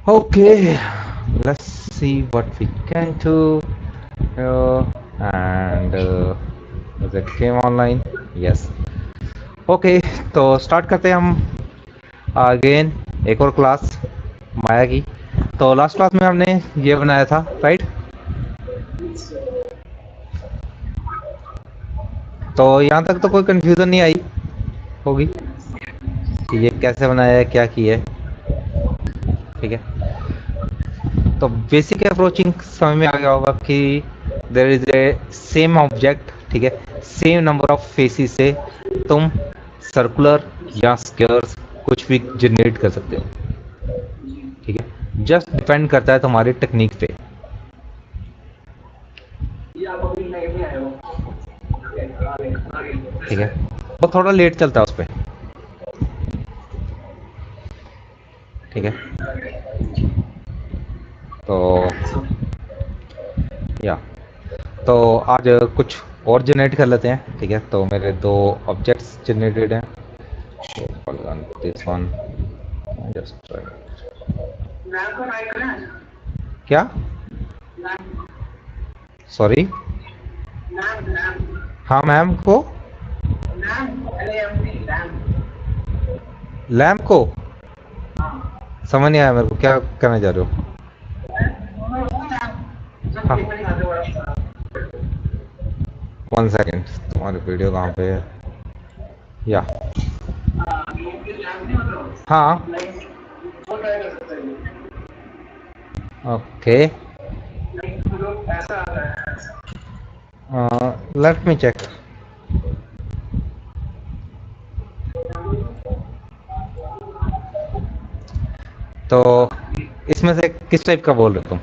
Okay, let's see what we can do. And is it came online? Yes. Okay, तो start करते हैं हम again एक और क्लास माया की। तो लास्ट क्लास में हमने ये बनाया था, राइट? तो यहाँ तक तो कोई कंफ्यूजन नहीं आई होगी कि ये कैसे बनाया है, क्या किया है। ठीक है, तो बेसिक अप्रोचिंग समझ में आ गया होगा कि there is a same object, ठीक है, सेम नंबर ऑफ फेसिस से तुम सर्कुलर या स्क्वायर्स कुछ भी जनरेट कर सकते हो। ठीक है, जस्ट डिपेंड करता है तुम्हारी टेक्निक पे। ठीक है, वो थोड़ा लेट चलता है उस पर। ठीक है, तो या तो आज कुछ और जनरेट कर लेते हैं। ठीक है, तो मेरे दो ऑब्जेक्ट्स जनरेटेड हैं। दिस वन जस्ट क्या, सॉरी, हाँ मैम को, लैम्प को समझ नहीं आया मेरे को, क्या करना चाह रहे हो? हाँ, 1 सेकेंड, तुम्हारी वीडियो कहाँ पे है? या हाँ, ओके, लेट मी चेक। तो इसमें से किस टाइप का बोल रहे हो तुम?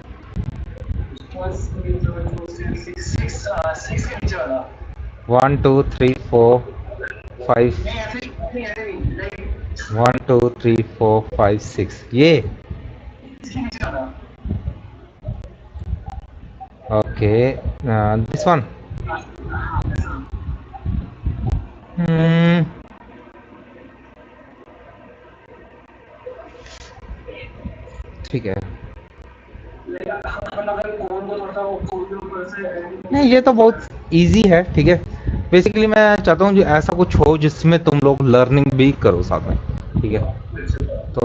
1 2 3 4 5, 1 2 3 4 5 6 ये, ओके, दिस वन। ठीक है, नहीं ये तो बहुत इजी है। ठीक है, बेसिकली मैं चाहता हूँ जो ऐसा कुछ हो जिसमें तुम लोग लर्निंग भी करो साथ में। ठीक है, तो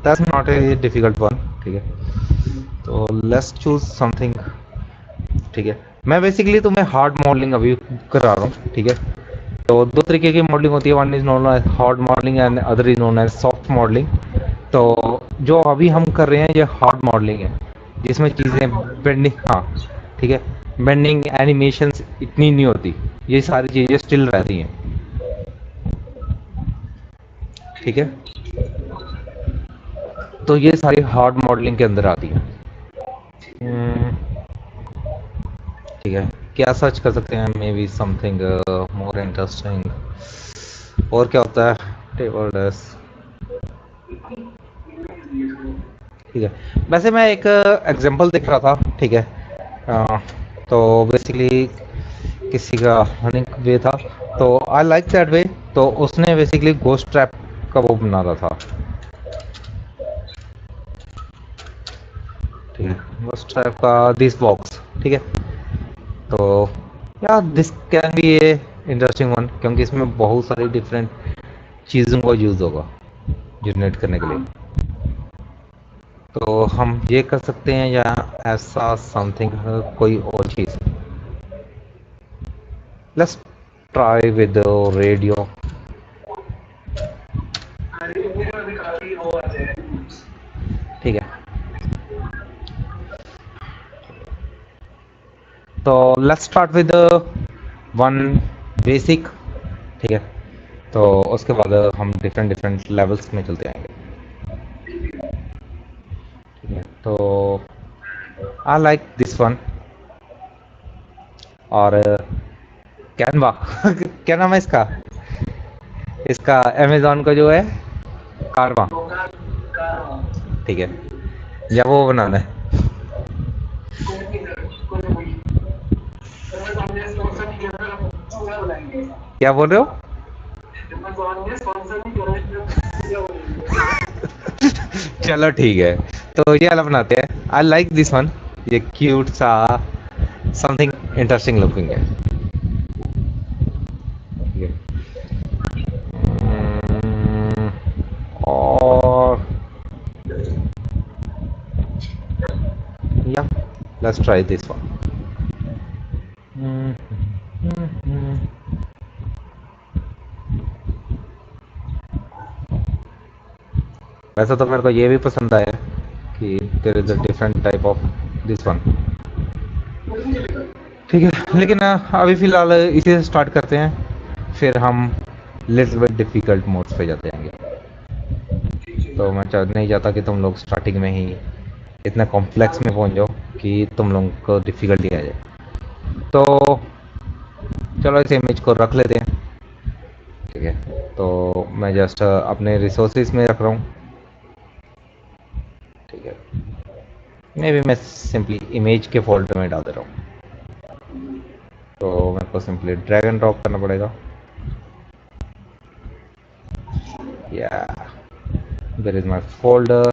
that's not a difficult one. ठीक है, तो लेट्स चूज समथिंग। ठीक है, मैं बेसिकली तुम्हें हार्ड मॉडलिंग अभी करा रहा हूँ। ठीक है, तो दो तरीके की मॉडलिंग होती है, one is known as hard modelling and other is known as soft modelling. तो जो अभी हम कर रहे हैं ये हार्ड मॉडलिंग है, जिसमें चीज़ें बेंडिंग, हाँ ठीक है, बेंडिंग एनिमेशन इतनी नहीं होती, ये सारी चीज़ें स्टिल रहती हैं। ठीक है, तो ये सारी हार्ड मॉडलिंग के अंदर आती हैं। ठीक है, क्या सर्च कर सकते हैं? May be something more interesting. और क्या होता है? Table desk. ठीक है, वैसे मैं एक एग्जांपल देख रहा था। ठीक है, अ, तो बेसिकली किसी का हनिंग वे था, तो आई लाइक दैट वे। तो उसने बेसिकली गोस्ट ट्रैप का वो बना रहा था। ठीक है, गोस्ट ट्रैप का दिस बॉक्स। ठीक है, तो या this can be A interesting one, क्योंकि इसमें बहुत सारी डिफरेंट चीज़ों का यूज़ होगा जनरेट करने के लिए। तो हम ये कर सकते हैं या ऐसा समथिंग कोई और चीज़। Let's try with radio. ठीक है, तो let's start with one basic. ठीक है, तो उसके बाद हम डिफरेंट डिफरेंट लेवल्स में चलते आएंगे। ठीक है, तो आई लाइक दिस वन। और कैनवा क्या नाम है इसका? इसका अमेजोन का जो है, कारवा। ठीक है, या वो बनाना है? क्या बोल रहे हो? चलो ठीक है, तो ये वाला बनाते हैं। आई लाइक दिस वन। ये क्यूट सा समथिंग इंटरेस्टिंग लुकिंग है। ये और या लेट्स ट्राई दिस वन। वैसे तो मेरे को ये भी पसंद आया कि there is a different type of this one. ठीक है, लेकिन अभी फ़िलहाल इसी से स्टार्ट करते हैं, फिर हम लिटिल बिट डिफ़िकल्ट मोड्स पे जाते जाएंगे। तो मैं नहीं चाहता कि तुम लोग स्टार्टिंग में ही इतना कॉम्प्लेक्स में पहुंच जाओ कि तुम लोगों को डिफ़िकल्टी आ जाए। तो चलो इस इमेज को रख लेते हैं। ठीक है, तो मैं जस्ट अपने रिसोर्सेज में रख रहा हूँ। ठीक है, मे भी मैं सिंपली इमेज के फोल्डर में डाल दे रहा हूँ। तो मेरे को सिंपली ड्रैग एंड ड्रॉप करना पड़ेगा। या there is my folder,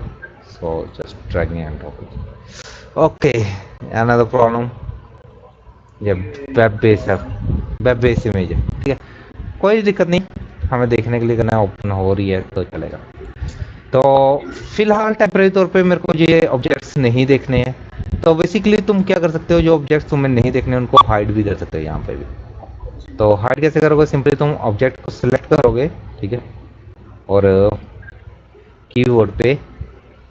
so just dragging and dropping. Okay, another problem, ये वेब बेस है, वेब बेस इमेज है। ठीक है, कोई दिक्कत नहीं, हमें देखने के लिए करना ओपन हो रही है तो चलेगा। तो फिलहाल टेम्परेरी तौर पे मेरे को ये ऑब्जेक्ट्स नहीं देखने हैं। तो बेसिकली तुम क्या कर सकते हो, जो ऑब्जेक्ट्स तुम्हें नहीं देखने उनको हाइड भी कर सकते हो यहाँ पे भी। तो हाइड कैसे करोगे, सिंपली तुम ऑब्जेक्ट को सिलेक्ट करोगे। ठीक है, और कीबोर्ड पे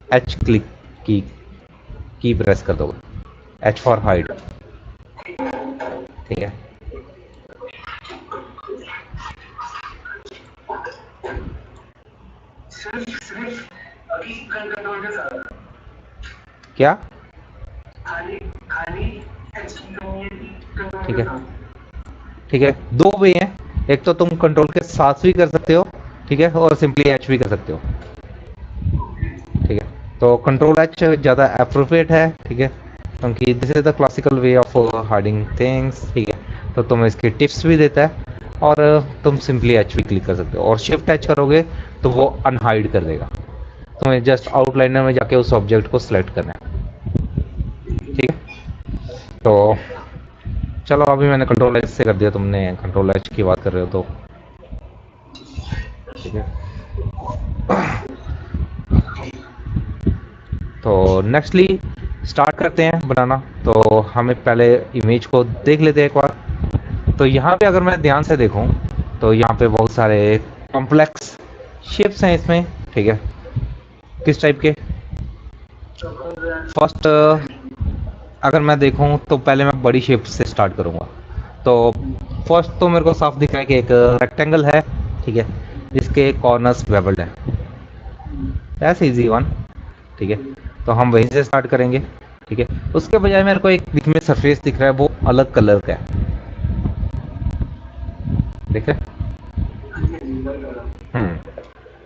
एच क्लिक की प्रेस कर दोगे, एच फॉर हाइड। ठीक है, क्या ठीक है, ठीक है, दो वे हैं। एक तो तुम कंट्रोल के साथ भी कर सकते हो, ठीक है, और सिंपली एच भी कर सकते हो। ठीक है, तो कंट्रोल एच ज़्यादा अप्रोप्रिएट है। ठीक है, क्योंकि this is the classical way of hiding things. ठीक है, तो तुम्हें इसके टिप्स भी देता है, और तुम सिंपली एच भी क्लिक कर सकते हो, और शिफ्ट एच करोगे तो वो अनहाइड कर देगा। तुम्हें जस्ट आउटलाइनर में जाके उस ऑब्जेक्ट को सिलेक्ट करना है। ठीक है, तो चलो अभी मैंने कंट्रोल एच से कर दिया, तुमने कंट्रोल एच की बात कर रहे हो तो ठीक है। तो नेक्स्टली स्टार्ट करते हैं बनाना। तो हमें पहले इमेज को देख लेते हैं एक बार। तो यहाँ पे अगर मैं ध्यान से देखूँ तो यहाँ पे बहुत सारे कॉम्प्लेक्स शेप्स हैं इसमें। ठीक है, किस टाइप के, फर्स्ट अगर मैं देखूँ तो पहले मैं बड़ी शेप से स्टार्ट करूँगा। तो फर्स्ट तो मेरे को साफ दिख रहा है कि एक रेक्टेंगल है। ठीक है, जिसके कॉर्नर्स बेवल्ड हैं, दैट्स इजी वन। ठीक है, तो हम वहीं से स्टार्ट करेंगे। ठीक है, उसके बजाय मेरे को एक बीच में सरफेस दिख रहा है, वो अलग कलर का है। देख रहे,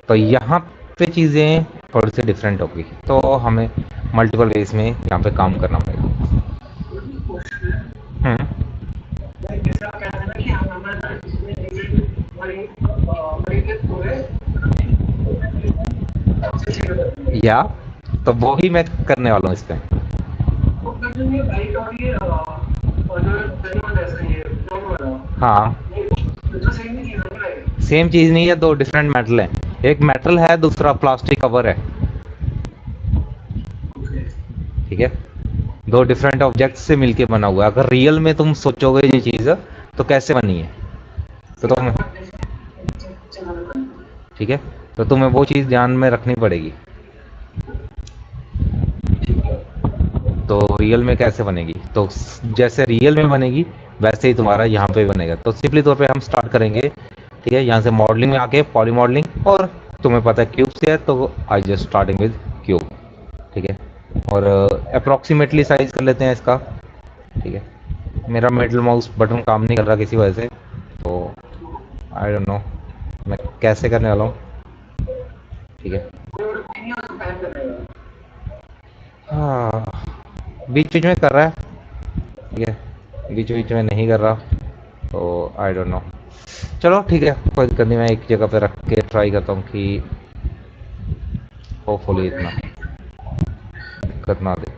तो यहाँ पे चीज़ें थोड़ी सी डिफरेंट होगी, तो हमें मल्टीपल वेज में यहाँ पे काम करना पड़ेगा। या तो वो ही मैं करने वाला हूँ इस पे। हाँ, सेम चीज नहीं है, दो डिफरेंट मेटल है। एक मेटल है, दूसरा प्लास्टिक कवर है। ठीक है, दो डिफरेंट ऑब्जेक्ट से मिलके बना हुआ है। अगर रियल में तुम सोचोगे ये चीज तो कैसे बनी है, तो तुम, ठीक है, तो तुम्हें वो चीज ध्यान में रखनी पड़ेगी। तो रियल में कैसे बनेगी, तो जैसे रियल में बनेगी वैसे ही तुम्हारा यहाँ पे बनेगा। तो सिंपली तौर पे हम स्टार्ट करेंगे। ठीक है, यहाँ से मॉडलिंग में आके पॉली मॉडलिंग, और तुम्हें पता है क्यूब से है तो I just starting with cube. ठीक है, और अप्रॉक्सीमेटली साइज कर लेते हैं इसका। ठीक है, मेरा मिडल माउस बटन काम नहीं कर रहा किसी वजह से, तो आई डोंट नो मैं कैसे करने वाला हूँ। ठीक है, हाँ, बीच बीच में कर रहा है। ठीक है, बीच बीच में नहीं कर रहा, तो आई डोंट नो। चलो ठीक है, कोई दिक्कत नहीं, मैं एक जगह पे रख के ट्राई करता हूँ कि होपफुली इतना। दिक्कत ना दे।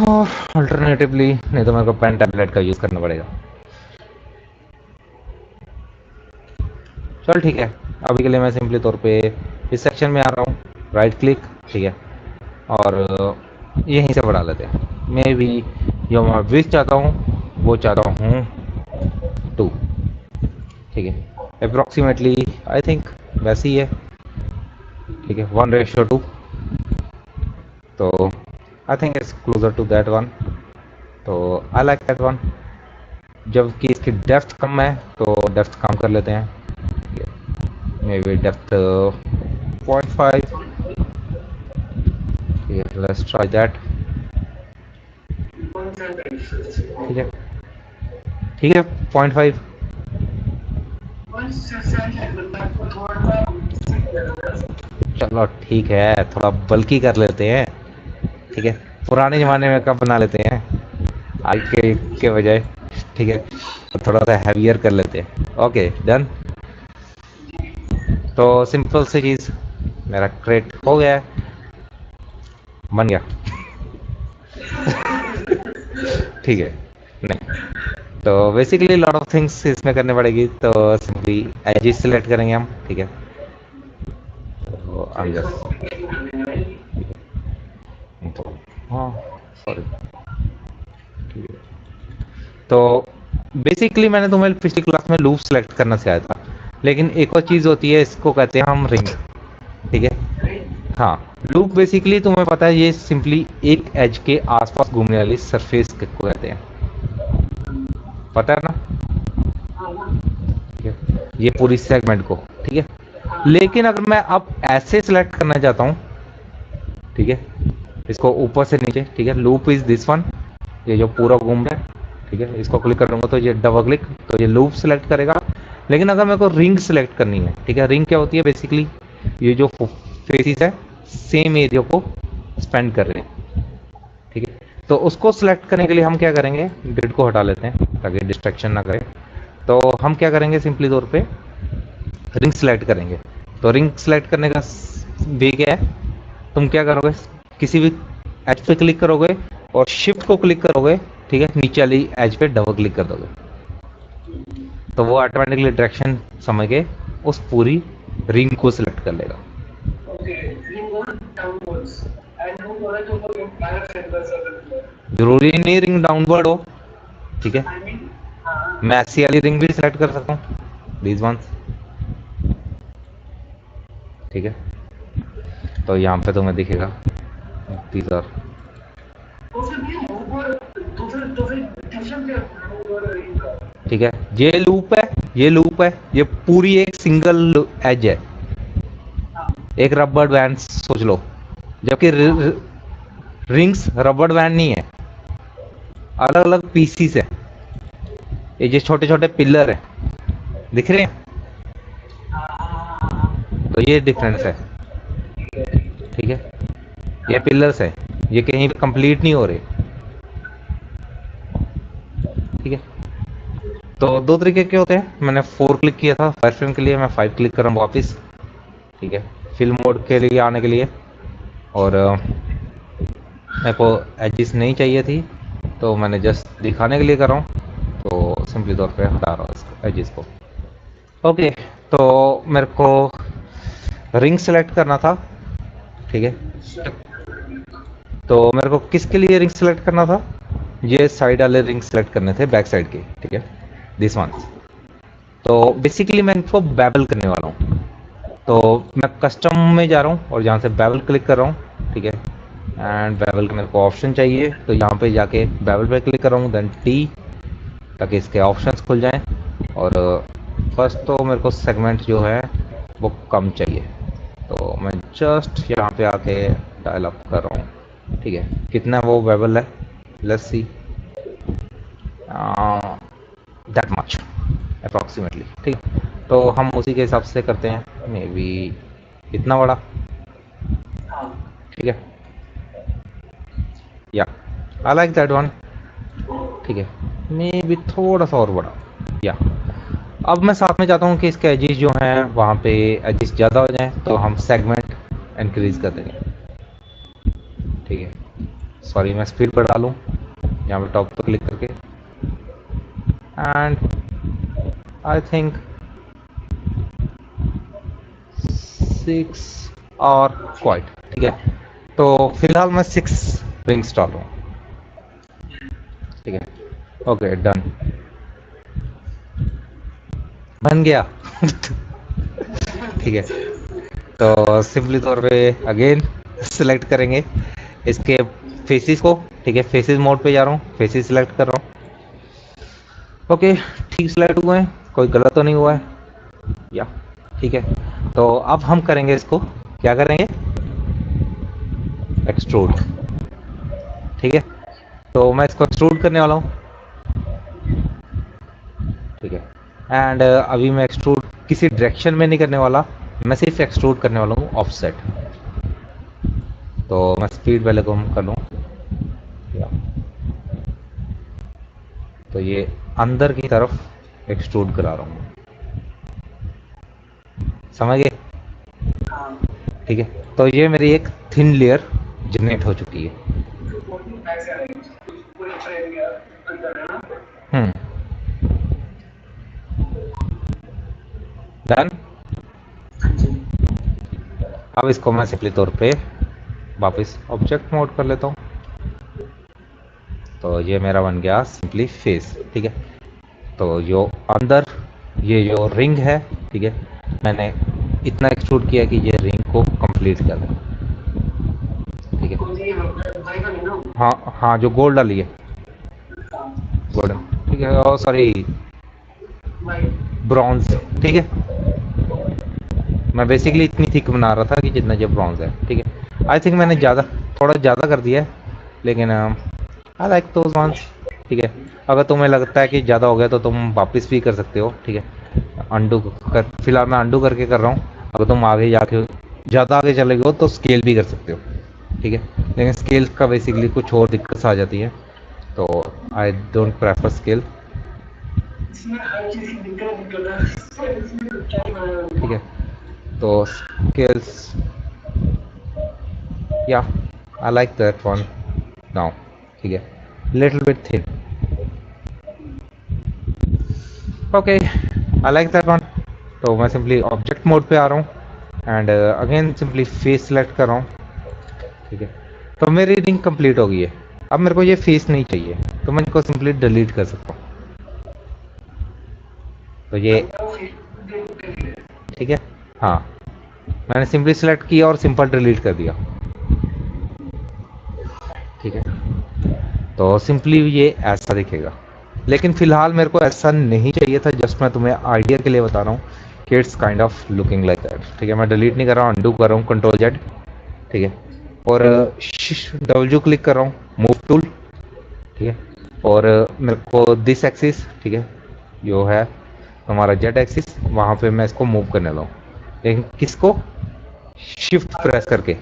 और अल्टरनेटिवली नहीं तो मेरे को पेन टैबलेट का यूज़ करना पड़ेगा। चल ठीक है, अभी के लिए मैं सिंपली तौर पे इस सेक्शन में आ रहा हूँ, राइट क्लिक, ठीक है, और यहीं से बढ़ा लेते हैं। मैं भी जो मैं विथ चाहता हूँ वो चाहता हूँ 2, ठीक है, अप्रॉक्सीमेटली आई थिंक वैसे ही है, ठीक है, 1:2, तो I think it's closer to that one, तो आई लाइक दैट वन। जबकि इसकी डेप्थ कम है तो डेप्थ कम कर लेते हैं, मे बी डेप्थ 0.5, ठीक है, लेट्स ट्राई दैट, ठीक है, ठीक है, 0.5। चलो ठीक है, थोड़ा बल्कि कर लेते हैं, ठीक है, पुराने ज़माने में कब बना लेते हैं आज के बजाय, ठीक है, तो थोड़ा सा हैवियर कर लेते हैं। Okay done. तो सिंपल सी चीज़, मेरा क्रेट हो गया है, बन गया। ठीक है, नहीं तो बेसिकली लॉट ऑफ थिंग्स इसमें करने पड़ेगी, तो सिंपली एजेस सिलेक्ट करेंगे हम, ठीक है, तो हम जस्ट, तो हाँ सॉरी, ठीक है, तो बेसिकली मैंने तुम्हें पिछली क्लास में लूप सेलेक्ट करना सिखाया था, लेकिन एक और चीज़ होती है, इसको कहते हैं हम रिंग, ठीक है। हाँ, लूप बेसिकली तुम्हें पता है ये सिंपली एक एज के आसपास घूमने वाली सरफेस को कहते हैं, पता है ना, ठीक है, ये पूरी सेगमेंट को, ठीक है। लेकिन अगर मैं अब ऐसे सिलेक्ट करना चाहता हूँ, ठीक है, इसको ऊपर से नीचे, ठीक है, लूप इज दिस वन, ये जो पूरा घूम रहा है, ठीक है, इसको क्लिक करूंगा तो ये डबल क्लिक तो ये लूप सेलेक्ट करेगा। लेकिन अगर मेरे को रिंग सेलेक्ट करनी है, ठीक है, रिंग क्या होती है, बेसिकली ये जो फेसिस है सेम एरिया को स्पेंड कर रहे हैं, ठीक है, तो उसको सिलेक्ट करने के लिए हम क्या करेंगे, ग्रिड को हटा लेते हैं ताकि डिस्ट्रैक्शन ना करे। तो हम क्या करेंगे, सिंपली तौर पे रिंग सेलेक्ट करेंगे। तो रिंग सेलेक्ट करने का वे क्या है, तुम क्या करोगे, किसी भी एज पे क्लिक करोगे और शिफ्ट को क्लिक करोगे, ठीक है, नीचे वाली एज पे डबल क्लिक कर दोगे, तो वो ऑटोमेटिकली डायरेक्शन समझ के उस पूरी रिंग को सिलेक्ट कर लेगा। जरूरी नहीं रिंग डाउनवर्ड हो, ठीक है, मैं ऐसी वाली रिंग भी सिलेक्ट कर सकता हूँ, दीज वंस, ठीक है, तो यहाँ पे तुम्हें दिखेगा दीज आर, ठीक है, ये लूप है, ये लूप है, ये पूरी एक सिंगल एज है, एक रबर बैंड सोच लो, जबकि रिंग्स रबर बैंड नहीं है, अलग अलग पीसीस है, ये जो छोटे छोटे पिलर है दिख रहे हैं, तो ये डिफरेंस है, ठीक है, ये पिलर्स है, ये कहीं पे कंप्लीट नहीं हो रहे, ठीक है। तो दो तरीके के होते हैं, मैंने 4 क्लिक किया था फायर फ्रेम के लिए, मैं 5 क्लिक कर रहा हूँ वापस, ठीक है, फिल्म मोड के लिए आने के लिए, और मेरे को एजिस नहीं चाहिए थी तो मैंने जस्ट दिखाने के लिए कर रहा हूँ, तो सिंपली तौर पे हटा रहा हूँ एजिस को। ओके, तो मेरे को रिंग सेलेक्ट करना था, ठीक है, तो मेरे को किसके लिए रिंग सेलेक्ट करना था, ये साइड वाले रिंग सेलेक्ट करने थे बैक साइड के, ठीक है, दिस वन। तो बेसिकली मैं इनको बेबल करने वाला हूँ, तो मैं कस्टम में जा रहा हूँ और यहाँ से बेबल क्लिक कर रहा हूँ, ठीक है, एंड बेबल का मेरे को ऑप्शन चाहिए, तो यहाँ पे जाके बेबल पे क्लिक कर रहा हूँ, देन टी, ताकि इसके ऑप्शंस खुल जाएं। और फर्स्ट तो मेरे को सेगमेंट जो है वो कम चाहिए, तो मैं जस्ट यहाँ पे आके डायल अप कर रहा हूँ, ठीक है, कितना वो बेबल है, let's see that much approximately, ठीक है, तो हम उसी के हिसाब से करते हैं, मे बी इतना बड़ा, ठीक है, या आई लाइक दैट वन, ठीक है, मे बी थोड़ा सा और बड़ा, या अब मैं साथ में चाहता हूँ कि इसके एजिस जो हैं वहाँ पे एजिस ज़्यादा हो जाएं, तो हम सेगमेंट इंक्रीज कर देंगे, ठीक है। सॉरी, मैं स्पीड बढ़ा लूँ यहाँ पे टॉप पर क्लिक करके, एंड आई थिंक 6 और क्वाइट, ठीक है। तो फिलहाल मैं 6 रिंग्स डाल रहा हूँ, ठीक है। ओके, डन, बन गया ठीक है। तो सिंपली तौर पे अगेन सिलेक्ट करेंगे इसके फेसेस को, ठीक है। फेसेस मोड पे जा रहा हूँ, फेसेस सिलेक्ट कर रहा हूँ। ओके, ठीक सिलेक्ट हुए हैं, कोई गलत तो नहीं हुआ है या, ठीक है। तो अब हम करेंगे इसको, क्या करेंगे, एक्सट्रूड, ठीक है। तो मैं इसको एक्सट्रूड करने वाला हूँ, ठीक है। एंड अभी मैं एक्सट्रूड किसी डायरेक्शन में नहीं करने वाला, मैं सिर्फ एक्सट्रूड करने वाला हूँ ऑफसेट। तो मैं स्पीड वाले को हम कर लूँ, तो ये अंदर की तरफ एक्सट्रूड करा रहा हूँ, समझ गए, ठीक है। तो ये मेरी एक थिन लेयर जनरेट हो चुकी है। डन। अब इसको मैं सिंपली तौर पे वापस ऑब्जेक्ट मोड कर लेता हूँ। तो ये मेरा बन गया सिंपली फेस, ठीक है। तो जो अंदर ये जो रिंग है, ठीक है, मैंने इतना एक्सट्रूड किया कि ये रिंग को कंप्लीट कर दे, ठीक है। हाँ हाँ, जो गोल्ड डाली है, गोल्डन, ठीक है। और सॉरी, ब्रॉन्ज, ठीक है। मैं बेसिकली इतनी थिक बना रहा था कि जितना जो ब्रॉन्ज है, ठीक है। आई थिंक मैंने थोड़ा ज़्यादा कर दिया है, लेकिन आई लाइक दोज वंस, ठीक है। अगर तुम्हें लगता है कि ज़्यादा हो गया तो तुम वापस भी कर सकते हो, ठीक है। अंडू कर, फिलहाल मैं अंडू करके कर रहा हूँ। अगर तुम आगे जाके ज़्यादा आगे चले गए तो स्केल भी कर सकते हो, ठीक है। लेकिन स्केल का बेसिकली कुछ और दिक्कत आ जाती है, तो आई डोंट प्रेफर स्केल, ठीक है। तो स्केल्स, या आई लाइक दैट वन नाउ, ठीक है, little bit thin, okay, I like that one. तो मैं सिंपली ऑब्जेक्ट मोड पे आ रहा हूँ and again simply face select कर रहा हूँ, ठीक है। तो मेरी रिंग कंप्लीट हो गई है। अब मेरे को ये फेस नहीं चाहिए, तो मैं इनको सिंपली डिलीट कर सकता हूँ, तो ये, ठीक है। हाँ, मैंने सिंपली सेलेक्ट किया और सिंपल डिलीट कर दिया, ठीक है। तो सिंपली ये ऐसा दिखेगा, लेकिन फिलहाल मेरे को ऐसा नहीं चाहिए था, जस्ट मैं तुम्हें आइडिया के लिए बता रहा हूँ कि it's kind of looking like that, ठीक है। मैं डिलीट नहीं कर रहा हूँ, अंडू कर रहा हूँ, कंट्रोल जेड, ठीक है। और डब्ल्यू क्लिक कर रहा हूँ, मूव टूल, ठीक है। और मेरे को दिस एक्सिस, ठीक है, जो है हमारा जेड एक्सिस, वहाँ पे मैं इसको मूव करने लगा हूँ, लेकिन किसको, शिफ्ट प्रेस करके,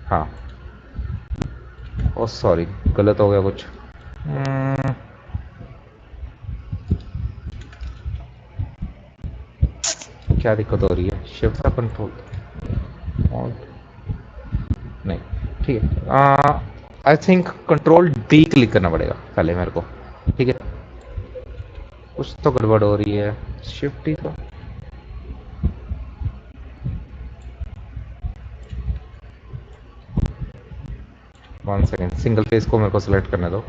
हाँ। ओ सॉरी, गलत हो गया कुछ, क्या दिक्कत हो रही है, शिफ्ट का कंट्रोल नहीं, ठीक है। I think control D click करना पड़ेगा पहले मेरे को, ठीक है। कुछ तो गड़बड़ हो रही है, शिफ्ट ही तो, वन सेकेंड, सिंगल फेस को मेरे को सिलेक्ट करने दो,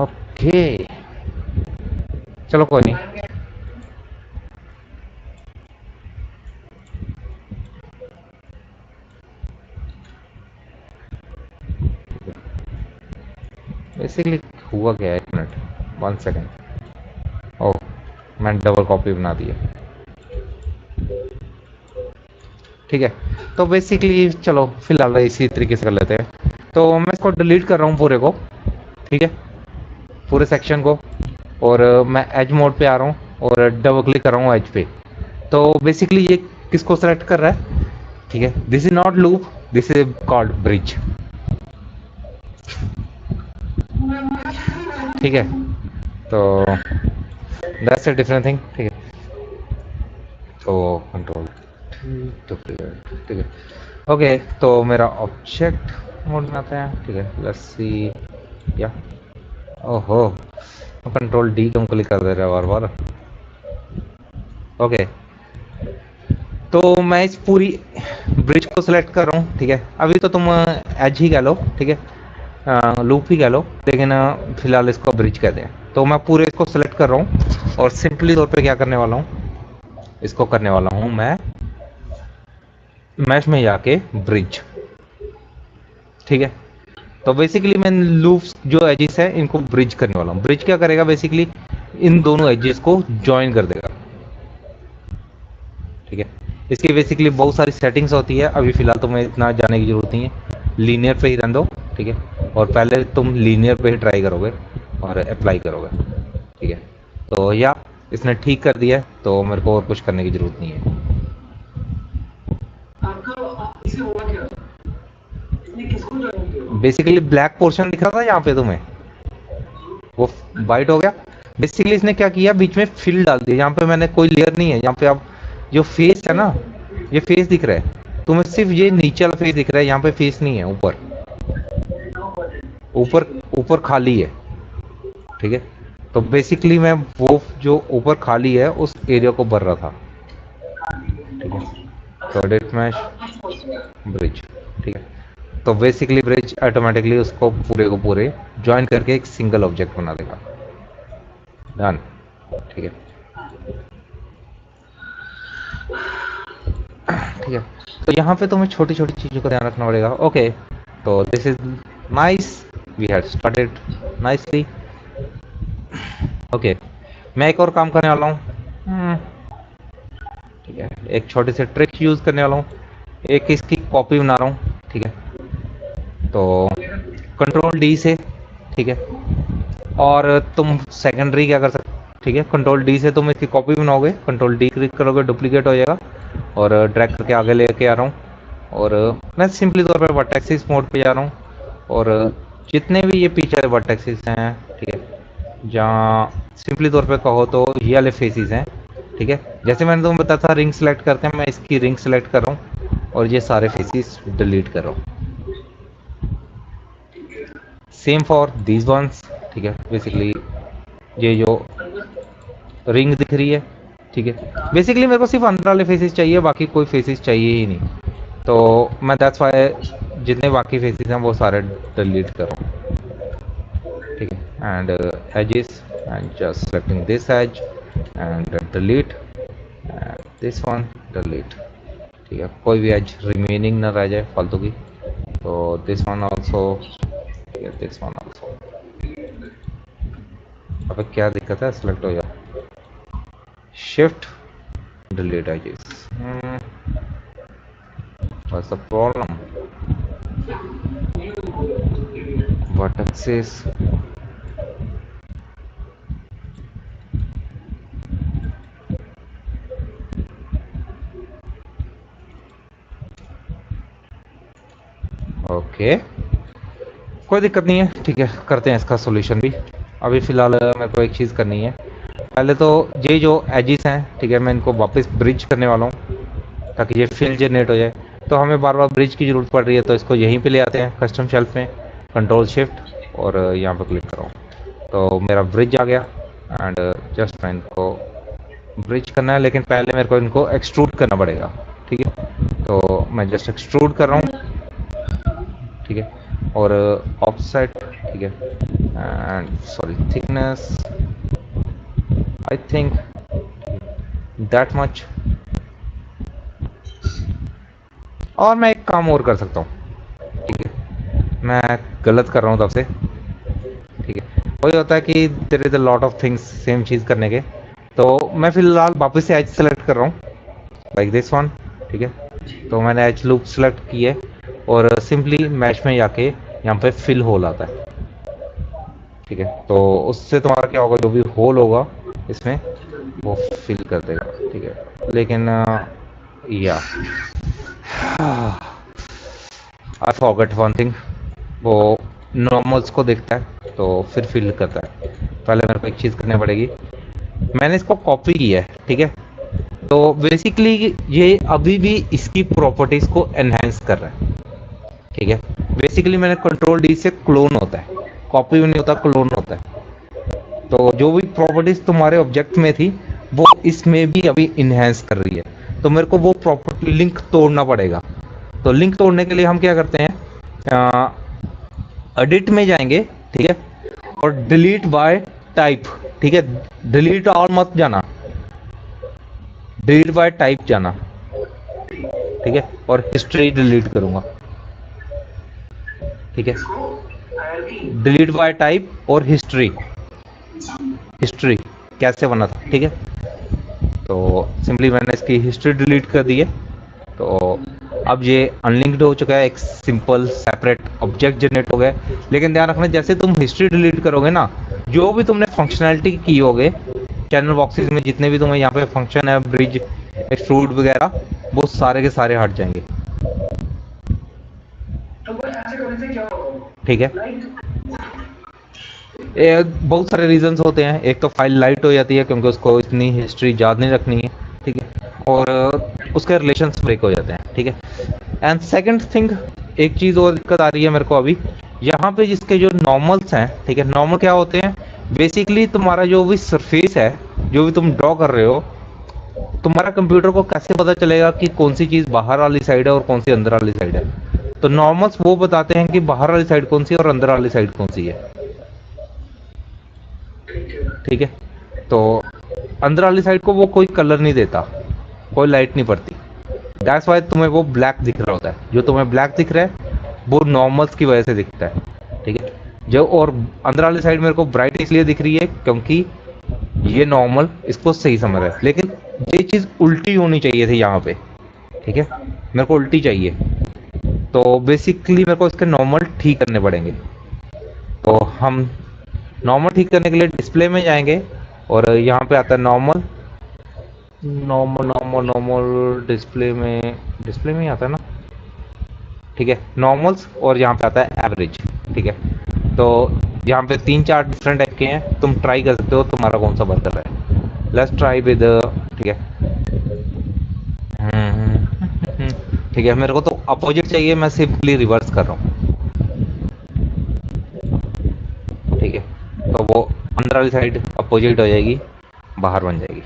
ओके, चलो कोई नहीं। बेसिकली हुआ क्या है, एक मिनट, वन सेकेंड, ओह मैंने डबल कॉपी बना दी है, ठीक है। तो बेसिकली चलो फिलहाल इसी तरीके से कर लेते हैं। तो मैं इसको डिलीट कर रहा हूँ पूरे को, ठीक है, पूरे सेक्शन को। और मैं एज मोड पे आ रहा हूँ और डबल क्लिक कर रहा हूँ एज पे। तो बेसिकली ये किसको सेलेक्ट कर रहा है, ठीक है। This is not loop, this is called bridge, ठीक है, तो दैट्स अ डिफरेंट थिंग। ठीक है, तो कंट्रोल ठीक है। ओके, तो मेरा ऑब्जेक्ट मोड में आता है। ठीक है, लेट्स सी। या ओहो, कंट्रोल डी क्यों क्लिक कर दे रहा है बार बार। ओके, तो मैं इस पूरी ब्रिज को सिलेक्ट कर रहा हूँ। ठीक है, अभी तो तुम एज ही कह लो, ठीक है, लूप ही कह लो, लेकिन फिलहाल इसको ब्रिज कहते हैं। तो मैं पूरे इसको सिलेक्ट कर रहा हूँ और सिंपली तौर पे क्या करने वाला हूँ, इसको करने वाला हूँ मैं मैश में जाके ब्रिज। ठीक है, तो बेसिकली मैं लूप्स जो एजेस है इनको ब्रिज करने वाला हूँ। ब्रिज क्या करेगा, बेसिकली इन दोनों एजेस को ज्वाइन कर देगा। ठीक है, इसकी बेसिकली बहुत सारी सेटिंग्स होती है, अभी फिलहाल तुम्हें इतना जाने की जरूरत नहीं है। लीनियर पे ही रहने दो। ठीक है, और पहले तुम लीनियर पे ही ट्राई करोगे और अप्लाई करोगे। ठीक है, तो या इसने ठीक कर दिया है, तो मेरे को और कुछ करने की जरूरत नहीं है। बेसिकली ब्लैक पोर्शन दिख रहा था यहाँ पे तुम्हें, वो वाइट हो गया। बेसिकली इसने क्या किया, बीच में फिल डाल दिया। यहाँ पे मैंने कोई लेयर नहीं है, यहाँ पे आप जो फेस है ना, ये फेस दिख रहा है तुम्हें, सिर्फ ये नीचे वाला फेस दिख रहा है, यहाँ पे फेस नहीं है। ऊपर ऊपर ऊपर खाली है। ठीक है, तो बेसिकली मैं वो जो ऊपर खाली है उस एरिया को भर रहा था। ठीक है, तो डेट मैश ब्रिज। ठीक है, तो बेसिकली ब्रिज ऑटोमेटिकली उसको पूरे को पूरे ज्वाइन करके एक सिंगल ऑब्जेक्ट बना देगा। डन। ठीक है, ठीक है, तो यहाँ पे तुम्हें छोटी छोटी चीज़ों का ध्यान रखना पड़ेगा। ओके, तो this is nice, we have started nicely. Okay, मैं एक और काम करने वाला हूँ। ठीक है, एक छोटी सी ट्रिक यूज़ करने वाला हूँ, एक इसकी कॉपी बना रहा हूँ। ठीक है, तो कंट्रोल डी से। ठीक है, और तुम सेकेंडरी क्या कर सकते। ठीक है, कंट्रोल डी से तुम इसकी कॉपी बनाओगे, कंट्रोल डी क्लिक करोगे, डुप्लीकेट हो जाएगा, और ड्रैग करके आगे लेके आ रहा हूँ। और मैं सिंपली तौर पे वर्टेक्सिस मोड पे जा रहा हूँ, और जितने भी ये पीछे वर्टेक्सिस हैं, ठीक है, जहाँ सिंपली तौर पे कहो तो ये वाले फेसिस हैं। ठीक है, जैसे मैंने तुम्हें बताया था रिंग सेलेक्ट करके, मैं इसकी रिंग सेलेक्ट कर रहा हूँ और ये सारे फेसिस डिलीट कर रहा हूँ। Same for these once. ठीक है, बेसिकली ये जो रिंग दिख रही है, ठीक है, बेसिकली मेरे को सिर्फ अंदर वाले फेसेस चाहिए, बाकी कोई फेसेस चाहिए ही नहीं। तो मैं दैट्स वाई जितने बाकी फेसेस हैं वो सारे डिलीट करूँ। ठीक है, and edges and just selecting this edge and delete, this one delete. ठीक है, कोई भी एज रिमेनिंग ना रह जाए फालतू की। तो दिस वन ऑल्सो, ठीक है, दिस वन ऑल्सो। अब क्या दिक्कत है, सिलेक्ट हो जाए, shift delete edges. What's the problem? Vertices. Okay, कोई दिक्कत नहीं है। ठीक है, करते हैं इसका सॉल्यूशन भी। अभी फ़िलहाल मेरे को एक चीज़ करनी है, पहले तो ये जो एजेस हैं, ठीक है, मैं इनको वापस ब्रिज करने वाला हूँ ताकि ये फिल जनरेट हो जाए। तो हमें बार बार ब्रिज की ज़रूरत पड़ रही है, तो इसको यहीं पे ले आते हैं कस्टम शेल्फ में, कंट्रोल शिफ्ट और यहाँ पर क्लिक करो, तो मेरा ब्रिज आ गया। एंड जस्ट मैं इनको ब्रिज करना है, लेकिन पहले मेरे को इनको एक्सट्रूड करना पड़ेगा। ठीक है, तो मैं जस्ट एक्सट्रूड कर रहा हूँ। ठीक है, और ऑफसेट, ठीक है, and sorry thickness I think that much. और मैं एक काम और कर सकता हूँ। ठीक है, मैं गलत कर रहा हूँ तब से। ठीक है, वही होता है कि there is a lot of things same चीज़ करने के। तो मैं फिलहाल वापस से एज सेलेक्ट कर रहा हूँ, लाइक दिस वन। ठीक है, तो मैंने एज लूप सेलेक्ट की है और सिंपली मैश में जाके यहाँ पे फिल होल आता है। ठीक है, तो उससे तुम्हारा क्या होगा, जो भी होल होगा इसमें वो फिल कर देगा। ठीक है, लेकिन या आई फॉरगॉट वन थिंग, वो नॉर्मल्स को देखता है तो फिर फिल करता है। पहले मेरे को एक चीज़ करनी पड़ेगी, मैंने इसको कॉपी किया है, ठीक है। तो बेसिकली ये अभी भी इसकी प्रॉपर्टीज को एनहेंस कर रहा है, ठीक है। बेसिकली मैंने कंट्रोल डी से क्लोन होता है, कॉपी भी नहीं होता, क्लोन होता है। तो जो भी प्रॉपर्टीज तुम्हारे ऑब्जेक्ट में थी वो इसमें भी अभी इनहेंस कर रही है। तो मेरे को वो प्रॉपर्टी लिंक तोड़ना पड़ेगा। तो लिंक तोड़ने के लिए हम क्या करते हैं, एडिट में जाएंगे, ठीक है, और डिलीट बाय टाइप, ठीक है। डिलीट ऑल मत जाना, डिलीट बाय टाइप जाना, ठीक है। और हिस्ट्री डिलीट करूंगा, ठीक है। डिलीट बाय टाइप और हिस्ट्री, हिस्ट्री कैसे बना था, ठीक है। तो सिंपली मैंने इसकी हिस्ट्री डिलीट कर दी है। तो अब ये अनलिंक्ड हो चुका है, एक सिंपल सेपरेट ऑब्जेक्ट जनरेट हो गया। लेकिन ध्यान रखना, जैसे तुम हिस्ट्री डिलीट करोगे ना, जो भी तुमने फंक्शनैलिटी की होगे चैनल बॉक्सेस में, जितने भी तुम्हें यहाँ पे फंक्शन है, ब्रिज, एक्सट्रूड वगैरह, वो सारे के सारे हट जाएंगे, ठीक है। बहुत सारे रीजंस होते हैं। एक तो फाइल लाइट हो जाती है क्योंकि उसको इतनी हिस्ट्री याद नहीं रखनी है, ठीक है। और उसके रिलेशंस ब्रेक हो जाते हैं, ठीक है। एंड सेकंड थिंग, एक चीज़ और दिक्कत आ रही है मेरे को अभी, यहाँ पे जिसके जो नॉर्मल्स हैं, ठीक है। नॉर्मल क्या होते हैं, बेसिकली तुम्हारा जो भी सरफेस है, जो भी तुम ड्रॉ कर रहे हो, तुम्हारा कंप्यूटर को कैसे पता चलेगा कि कौन सी चीज़ बाहर वाली साइड है और कौन सी अंदर वाली साइड है। तो नॉर्मल्स वो बताते हैं कि बाहर वाली साइड कौन सी है और अंदर वाली साइड कौन सी है, ठीक है। तो अंदर वाली साइड को वो कोई कलर नहीं देता, कोई लाइट नहीं पड़ती। दैट्स वाई तुम्हें वो ब्लैक दिख रहा होता है। जो तुम्हें ब्लैक दिख रहा है वो नॉर्मल्स की वजह से दिखता है, ठीक है। जो और अंदर वाली साइड मेरे को ब्राइट इसलिए दिख रही है क्योंकि ये नॉर्मल इसको सही समझ रहा है। लेकिन ये चीज़ उल्टी होनी चाहिए थी यहाँ पे, ठीक है। मेरे को उल्टी चाहिए, तो बेसिकली मेरे को इसके नॉर्मल ठीक करने पड़ेंगे। तो हम नॉर्मल ठीक करने के लिए डिस्प्ले में जाएंगे और यहाँ पे आता है normal, normal normal normal, display में ही आता है ना, ठीक है, नॉर्मल्स। और यहाँ पे आता है एवरेज, ठीक है। तो यहाँ पे 3-4 डिफरेंट टाइप के हैं, तुम ट्राई कर सकते हो तुम्हारा कौन सा बेहतर है। लेट्स ट्राई विद, ठीक है। ठीक है, मेरे को तो अपोजिट चाहिए, मैं सिंपली रिवर्स कर रहा हूँ, ठीक है। तो वो अंदर वाली साइड अपोजिट हो जाएगी, बाहर बन जाएगी,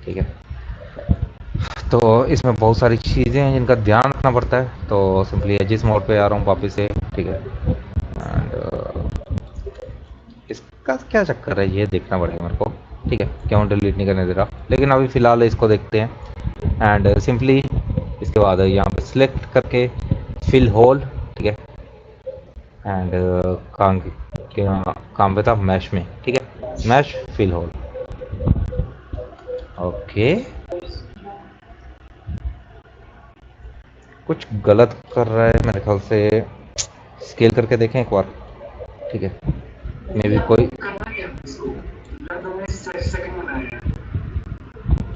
ठीक है। तो इसमें बहुत सारी चीज़ें हैं जिनका ध्यान रखना पड़ता है। तो सिंपली एजिस मोड पे आ रहा हूँ वापस से, ठीक है। एंड इसका क्या चक्कर है ये देखना पड़ेगा मेरे को, ठीक है। क्यों डिलीट नहीं करने दे रहा, लेकिन अभी फ़िलहाल इसको देखते हैं। एंड सिंपली इसके बाद यहाँ पे सिलेक्ट करके फिल होल, ठीक है। एंड काम पे था मैश में, ठीक है, मैश फिल होल, ओके। कुछ गलत कर रहा है मेरे ख्याल से, स्केल करके देखें एक बार, ठीक है। मे बी कोई,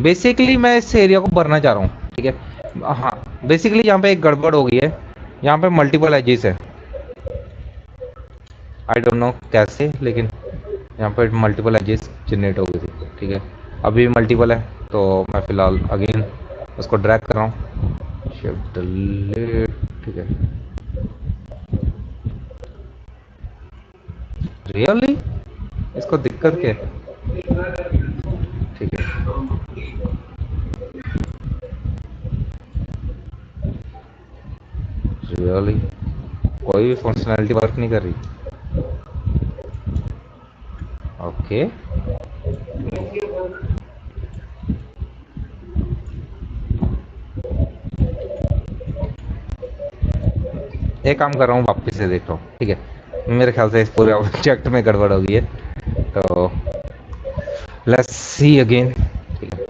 बेसिकली मैं इस एरिया को भरना चाह रहा हूँ, ठीक है। हाँ, बेसिकली यहाँ पे एक गड़बड़ हो गई है, यहाँ पे मल्टीपल एजेस है, आई डोंट नो कैसे, लेकिन यहाँ पे मल्टीपल एजेस जनरेट हो गई थी, ठीक है। अभी मल्टीपल है तो मैं फ़िलहाल अगेन उसको ड्रैग कर रहा हूँ, शिफ्ट डिलीट, ठीक है। रियली इसको दिक्कत क्या है, ठीक है। रियली कोई भी फंक्शनैलिटी वर्क नहीं कर रही, ओके। एक काम कर रहा हूँ, वापस से देख रहा हूँ, ठीक है। मेरे ख्याल से इस पूरे ऑब्जेक्ट में गड़बड़ हो गई है, तो लेट्स सी अगेन, ठीक है।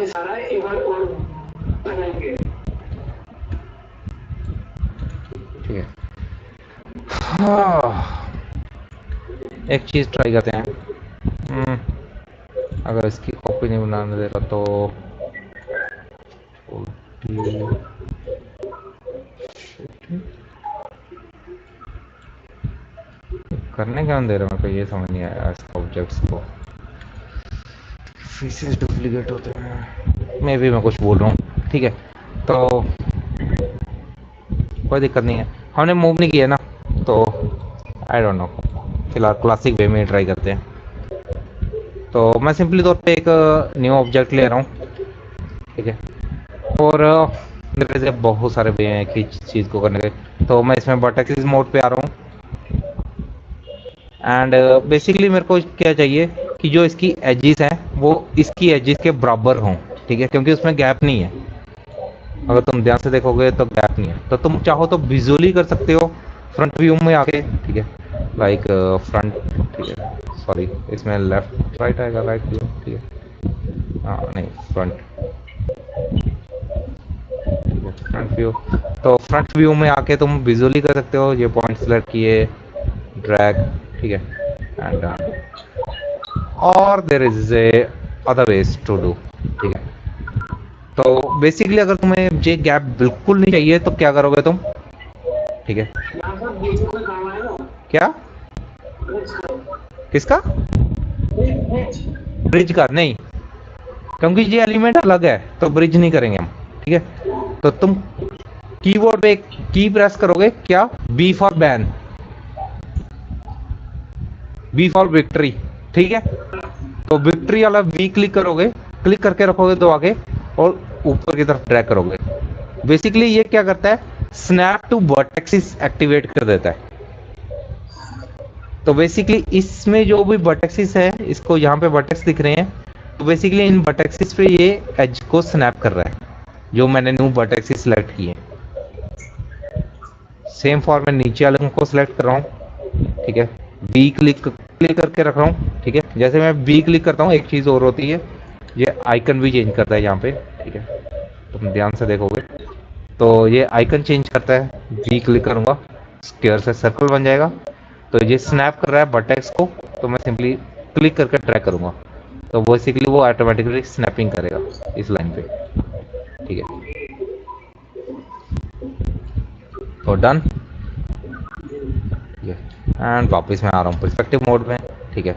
सारा एक बार और बनाएंगे। ठीक है, हाँ, एक चीज ट्राई करते हैं। अगर इसकी कॉपी नहीं बनाने दे रहा तो करने क्या दे रहा है, मेरे को ये समझ नहीं आया। इसका ऑब्जेक्ट्स को फीसेस डुप्लीकेट होते हैं, मैं भी कुछ बोल रहा हूँ। ठीक है, तो कोई दिक्कत नहीं है, हमने मूव नहीं किया ना, तो आई डोंट नो, फिलहाल क्लासिक वे में ट्राई करते हैं। तो मैं सिंपली तौर पे एक न्यू ऑब्जेक्ट ले रहा हूँ। ठीक है, और मेरे से बहुत सारे वे हैं कि चीज़ को करने के, तो मैं इसमें वर्टेक्सिस मोड पे आ रहा हूँ। एंड बेसिकली मेरे को क्या चाहिए कि जो इसकी एजिस हैं वो इसकी एजिस के बराबर हों। ठीक है, क्योंकि उसमें गैप नहीं है, अगर तुम ध्यान से देखोगे तो गैप नहीं है। तो तुम चाहो तो विजुअली कर सकते हो फ्रंट व्यू में आके। ठीक है, लाइक फ्रंट, ठीक है, सॉरी इसमें लेफ्ट राइट आएगा, राइट व्यू। ठीक है, हाँ नहीं फ्रंट, फ्रंट व्यू। तो फ्रंट व्यू में आके तुम विजुअली कर सकते हो, ये पॉइंट सेलेक्ट किए, ड्रैग, ठीक है, एंड और there is a other ways to do. ठीक है, तो बेसिकली अगर तुम्हें ये गैप बिल्कुल नहीं चाहिए तो क्या करोगे तुम? ठीक है, क्या, किसका? ब्रिज का नहीं, क्योंकि ये एलिमेंट अलग है तो ब्रिज नहीं करेंगे हम। ठीक है, तो तुम कीबोर्ड पे की प्रेस करोगे, क्या? B for ban, B for victory. ठीक है, तो विक्ट्री वाला वी क्लिक करोगे, क्लिक करके रखोगे तो आगे और ऊपर की तरफ ड्रैग करोगे। बेसिकली ये क्या करता है, स्नैप टू वर्टेक्सिस एक्टिवेट कर देता है। तो बेसिकली इसमें जो भी वर्टेक्सिस है, इसको यहाँ पे वर्टेक्स दिख रहे हैं, तो बेसिकली इन वर्टेक्सिस पे ये एज को स्नैप कर रहा है, जो मैंने न्यू वर्टेक्सिस सिलेक्ट किए। सेम फॉर मैं नीचे वाले को सिलेक्ट कर रहा हूँ। ठीक है, बी क्लिक करके रख रहा हूँ। ठीक है, जैसे मैं बी क्लिक करता हूँ एक चीज़ और होती है, ये आइकन भी चेंज करता है यहाँ पे। ठीक है, तुम ध्यान से देखोगे तो ये आइकन चेंज करता है। बी क्लिक करूँगा, स्क्वायर से सर्कल बन जाएगा, तो ये स्नैप कर रहा है वर्टेक्स को, तो मैं सिंपली क्लिक करके ट्रैक करूँगा, तो बेसिकली वो ऑटोमेटिकली स्नैपिंग करेगा इस लाइन पे। ठीक है, तो डन। एंड वापस मैं आ रहा हूँ पर्सपेक्टिव मोड में। ठीक है,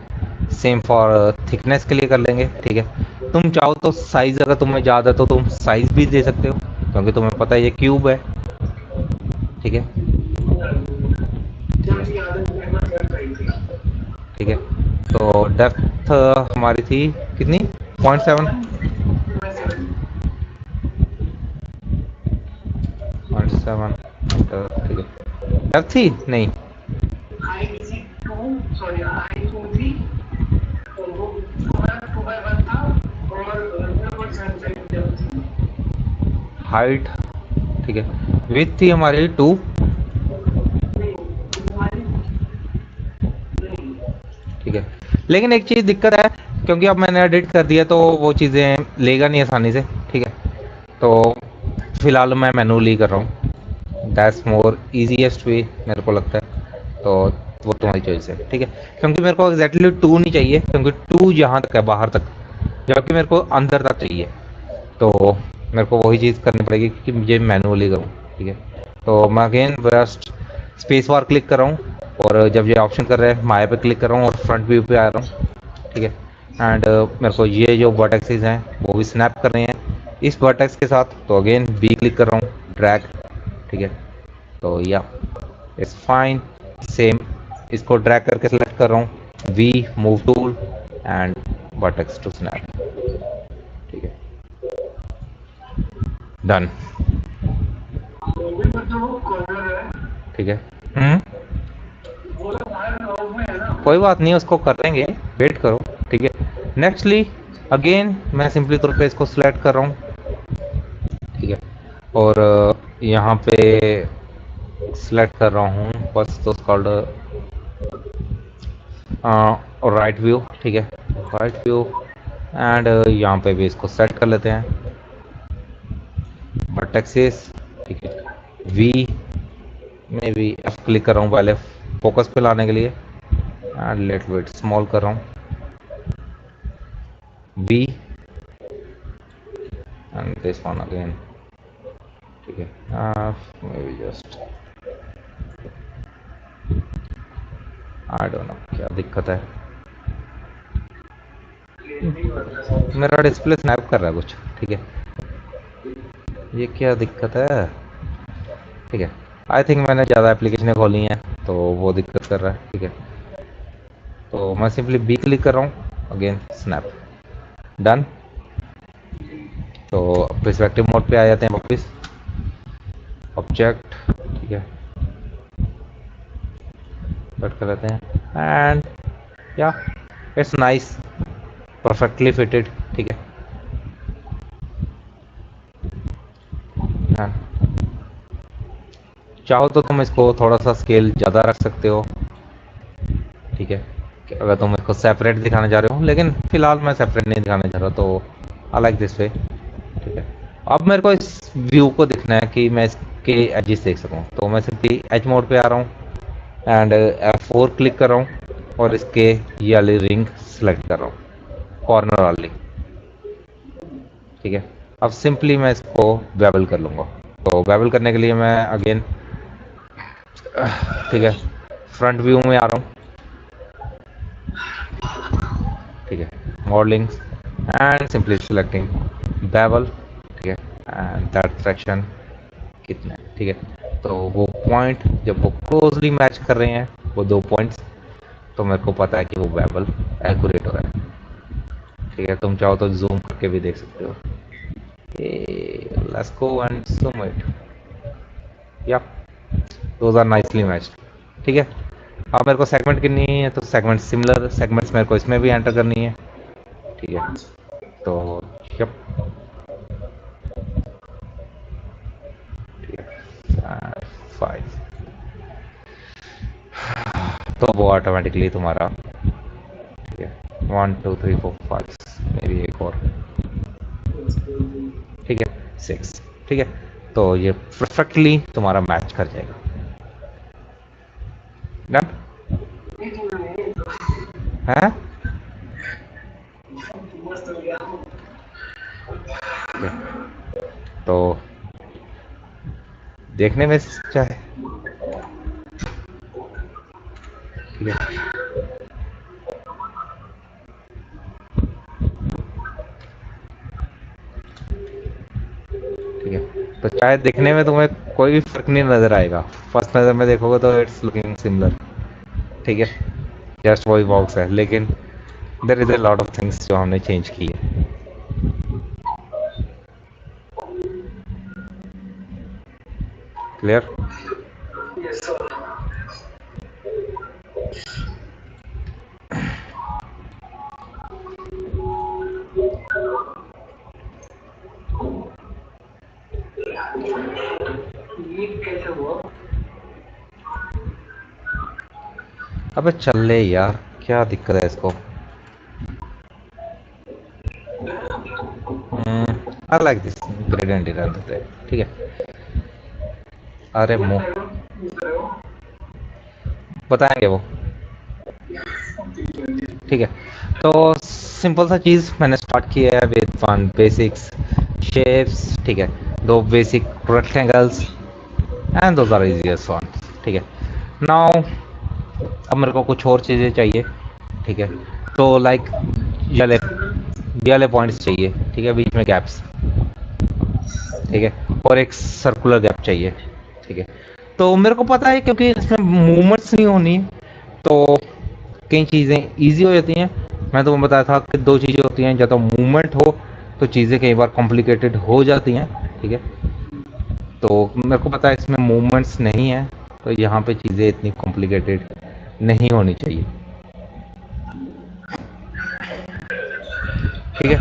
सेम फॉर थिकनेस के लिए कर लेंगे। ठीक है, तुम चाहो तो साइज, अगर तुम्हें ज़्यादा है तो तुम साइज भी दे सकते हो, क्योंकि तुम्हें पता है ये क्यूब है। ठीक है, ठीक है, तो डेप्थ हमारी थी कितनी? 0.7, 0.7 मीटर। ठीक है, डेप्थ थी नहीं, हाइट। ठीक है, विड्थ थी हमारी 2। ठीक है, लेकिन एक चीज़ दिक्कत है, क्योंकि अब मैंने एडिट कर दिया तो वो चीज़ें लेगा नहीं आसानी से। ठीक है, तो फिलहाल मैं मैनुअली कर रहा हूँ, दैट्स मोर इजीएस्ट वे मेरे को लगता है। तो वो तुम्हारी चॉइस है। ठीक है, क्योंकि मेरे को एग्जैक्टली 2 नहीं चाहिए, क्योंकि 2 यहाँ तक है, बाहर तक, जबकि मेरे को अंदर तक चाहिए, तो मेरे को वही चीज़ करनी पड़ेगी कि मुझे मैनुअली करूँ। ठीक है, तो मैं again just space bar click कर रहा हूँ, और जब ये ऑप्शन कर रहे हैं माया पे क्लिक कर रहा हूँ और फ्रंट व्यू पे आ रहा हूँ। ठीक है, एंड मेरे को ये जो वर्टेक्सेस हैं वो भी स्नैप कर रहे हैं इस वर्टेक्स के साथ, तो अगेन बी क्लिक कर रहा हूँ, ड्रैग। ठीक है, तो या इट्स फाइन, सेम इसको ड्रैग करके सेलेक्ट कर रहा हूँ, we move tool and vertex to snap. ठीक है, डन। ठीक है, कोई बात नहीं, उसको कर देंगे, वेट करो। ठीक है, नेक्स्टली अगेन मैं सिंपली तौर पे इसको सिलेक्ट कर रहा हूँ। ठीक है, और यहाँ पे सिलेक्ट कर रहा हूँ बस, तो कॉल्ड और राइट व्यू, ठीक है, राइट व्यू। एंड यहाँ पे भी इसको सेट कर लेते हैं, वर्टेक्सेस, ठीक है। वी में भी एफ क्लिक कर रहा हूँ पहले फोकस पे लाने के लिए, एंड लिटिल बिट स्मॉल कर रहा हूँ, we and this one again, ठीक है। Maybe just, I don't know क्या दिक्कत है, मेरा डिस्प्ले स्नैप कर रहा है कुछ, ठीक है। ये क्या दिक्कत है, ठीक है। आई थिंक मैंने ज़्यादा एप्लीकेशनें खोली हैं तो वो दिक्कत कर रहा है, ठीक है। तो मैं सिंपली बी क्लिक कर रहा हूँ, अगेन स्नैप, डन। तो पर्सपेक्टिव मोड पे आ जाते हैं वापस, ऑब्जेक्ट, ठीक है, कट कर लेते हैं एंड या इट्स नाइस, परफेक्टली फिटेड, ठीक है। हाँ, चाहो तो तुम इसको थोड़ा सा स्केल ज़्यादा रख सकते हो, ठीक है, कि अगर तुम इसको सेपरेट दिखाना चाह रहे हो, लेकिन फिलहाल मैं सेपरेट नहीं दिखाना चाह रहा, तो आई लाइक दिस वे, ठीक है। अब मेरे को इस व्यू को दिखना है कि मैं इसके एजेस देख सकूं, तो मैं सिंपली एज मोड पे आ रहा हूँ एंड F4 क्लिक कर रहा हूँ और इसके ये वाली रिंग सेलेक्ट कर रहा हूँ, कॉर्नर वाली, ठीक है। अब सिंपली मैं इसको बेवल कर लूँगा, तो बेवल करने के लिए मैं अगेन, ठीक है, फ्रंट व्यू में आ रहा हूँ, ठीक है, modelling and simply selecting bevel, ठीक है, एंड दैट फ्रैक्शन कितना है, ठीक है। तो वो पॉइंट जब वो क्लोजली मैच कर रहे हैं, वो दो पॉइंट्स, तो मेरे को पता है कि वो बेवल एक्यूरेट हो रहा है, ठीक है। तुम चाहो तो जूम करके भी देख सकते हो, let's go and zoom it, या दोज आर नाइसली मैच्ड, ठीक है। अब मेरे को सेगमेंट करनी है, तो सेगमेंट सिमिलर सेगमेंट्स मेरे को इसमें भी एंटर करनी है, ठीक है। तो यप, ठीक है, 5, तो वो ऑटोमेटिकली तुम्हारा, ठीक है, 1 2 3 4 5, मेरी एक और, ठीक है, 6, ठीक है। तो ये परफेक्टली तुम्हारा मैच कर जाएगा, डन है। तो देखने में चाहे, ठीक है, ठीक है। तो चाहे दिखने में तुम्हें कोई भी फर्क नहीं नजर आएगा, फर्स्ट नज़र में देखोगे तो इट्स लुकिंग सिमिलर, ठीक है, जस्ट वही बॉक्स है, लेकिन there is a lot of things जो हमने चेंज की है, क्लियर। अबे चल ले यार, क्या दिक्कत है इसको, आई लाइक दिस ग्रेडियंट इधर, ठीक है। अरे मुंह बताएंगे वो, ठीक है। तो सिंपल सा चीज़ मैंने स्टार्ट किया है विद वन बेसिक्स शेप्स, ठीक है, दो basic rectangles and those are easiest one, ठीक है। नाउ अब मेरे को कुछ और चीज़ें चाहिए, ठीक है। तो लाइक ये वाले पॉइंट्स चाहिए, ठीक है, बीच में गैप्स, ठीक है, और एक सर्कुलर गैप चाहिए, ठीक है। तो मेरे को पता है क्योंकि इसमें मूवमेंट्स नहीं होनी, तो कई चीज़ें इजी हो जाती हैं। मैं तुम्हें बताया था कि दो चीज़ें होती हैं, या तो मूवमेंट हो तो चीज़ें कई बार कॉम्प्लिकेटेड हो जाती हैं, ठीक है। तो मेरे को पता है इसमें मूवमेंट्स नहीं है, तो यहाँ पे चीज़ें इतनी कॉम्प्लिकेटेड नहीं होनी चाहिए, ठीक है।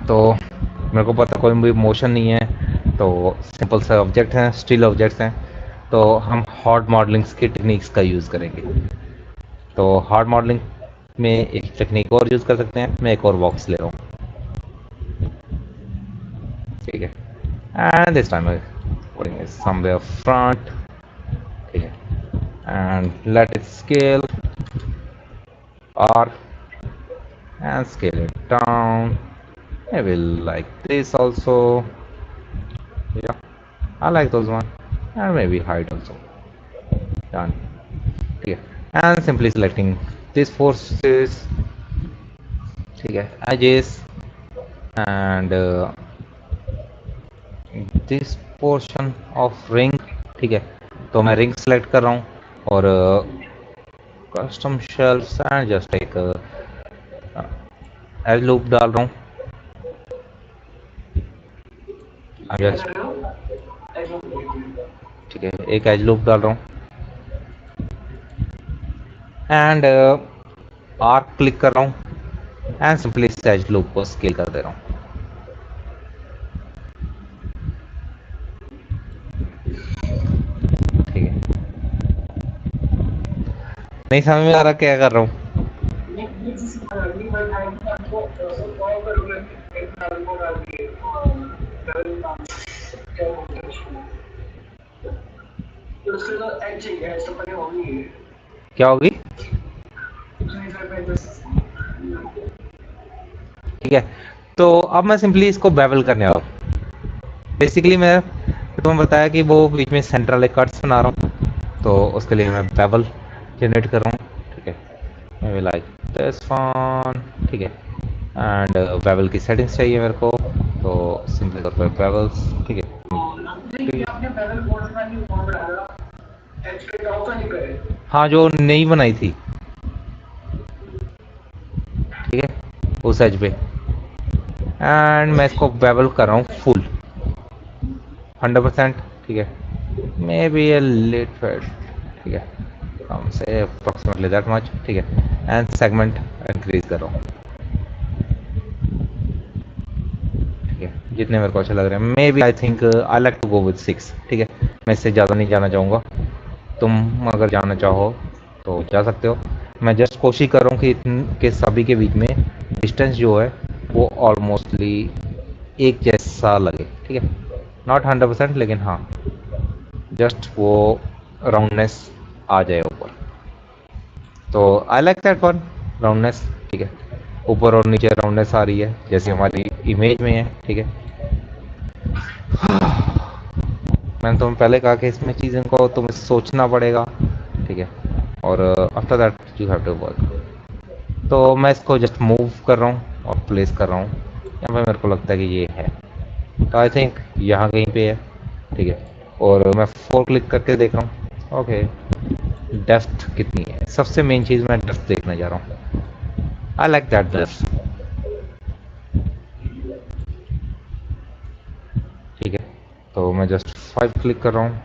तो मेरे को पता कोई भी मोशन नहीं है, तो सिंपल सा ऑब्जेक्ट हैं, स्टिल ऑब्जेक्ट्स हैं, तो हम हार्ड मॉडलिंग्स की टेक्निक्स का यूज़ करेंगे। तो हार्ड मॉडलिंग में एक टेक्निक और यूज़ कर सकते हैं। मैं एक और बॉक्स ले रहा हूँ, ठीक है, and this time putting it somewhere front, ठीक है, and let it scale arc and scale it down, maybe like this also. Yeah, I like those one, and maybe height also. Done. ठीक है, and simply selecting these forces, ठीक है, edges and this portion of ring, ठीक है। तो मैं ring select कर रहा हूँ और कस्टम शेल्स एंड जस्ट एक एज लूप डाल रहा हूँ, जस्ट, ठीक है, एक एज लूप डाल रहा हूँ एंड आर्क क्लिक कर रहा हूँ एंड सिंपली इस एज लूप को स्केल कर दे रहा हूँ। ठीक है, नहीं समझ में आ रहा क्या कर रहा हूँ? क्या होगी? ठीक है, तो अब मैं सिंपली इसको बेवल करने वाला हूँ। बेसिकली मैं तुम्हें बताया कि वो बीच में सेंट्रल एक कट्स बना रहा हूँ, तो उसके लिए मैं बेवल जनरेट कर रहा हूँ, ठीक है, मैं लाइक दिस वन, ठीक है, एंड बेवल की सेटिंग्स चाहिए मेरे को, तो सिंपली तौर पर बेवल्स, ठीक है, हाँ जो नई बनाई थी, ठीक है, उस एज पे, एंड मैं इसको बेवल कर रहा हूँ फुल 100%, ठीक है, मे बी ए लिटिल, ठीक है, कम से अप्रोक्सीमेटली दैट मच, ठीक है, एंड सेगमेंट इंक्रीज कर रहा हूँ, ठीक है, जितने मेरे को अच्छे लग रहे हैं। Maybe I think I like to go with 6, ठीक है, मैं इससे ज़्यादा नहीं जाना चाहूँगा। तुम अगर जाना चाहो तो जा सकते हो। मैं जस्ट कोशिश कर रहा हूँ कि सभी के बीच में डिस्टेंस जो है वो ऑलमोस्टली एक जैसा लगे, ठीक है, नॉट 100% लेकिन हाँ जस्ट वो राउंडनेस आ जाए ऊपर, तो I like that one, roundness, ठीक है, ऊपर और नीचे राउंडनेस आ रही है जैसे हमारी इमेज में है, ठीक है। मैंने तुम्हें पहले कहा कि इसमें चीज़ों को तुम्हें सोचना पड़ेगा, ठीक है, और after that you have to work. तो मैं इसको जस्ट मूव कर रहा हूँ और प्लेस कर रहा हूँ यहाँ पे, मेरे को लगता है कि ये है, तो आई थिंक यहाँ कहीं पे है, ठीक है, और मैं 4 क्लिक करके देख रहा हूँ। ओके, डेप्थ कितनी है, सबसे मेन चीज़ मैं डेप्थ देखना चाह रहा हूँ। आई लाइक दैट डेप्थ, ठीक है, तो मैं जस्ट 5 क्लिक कर रहा हूँ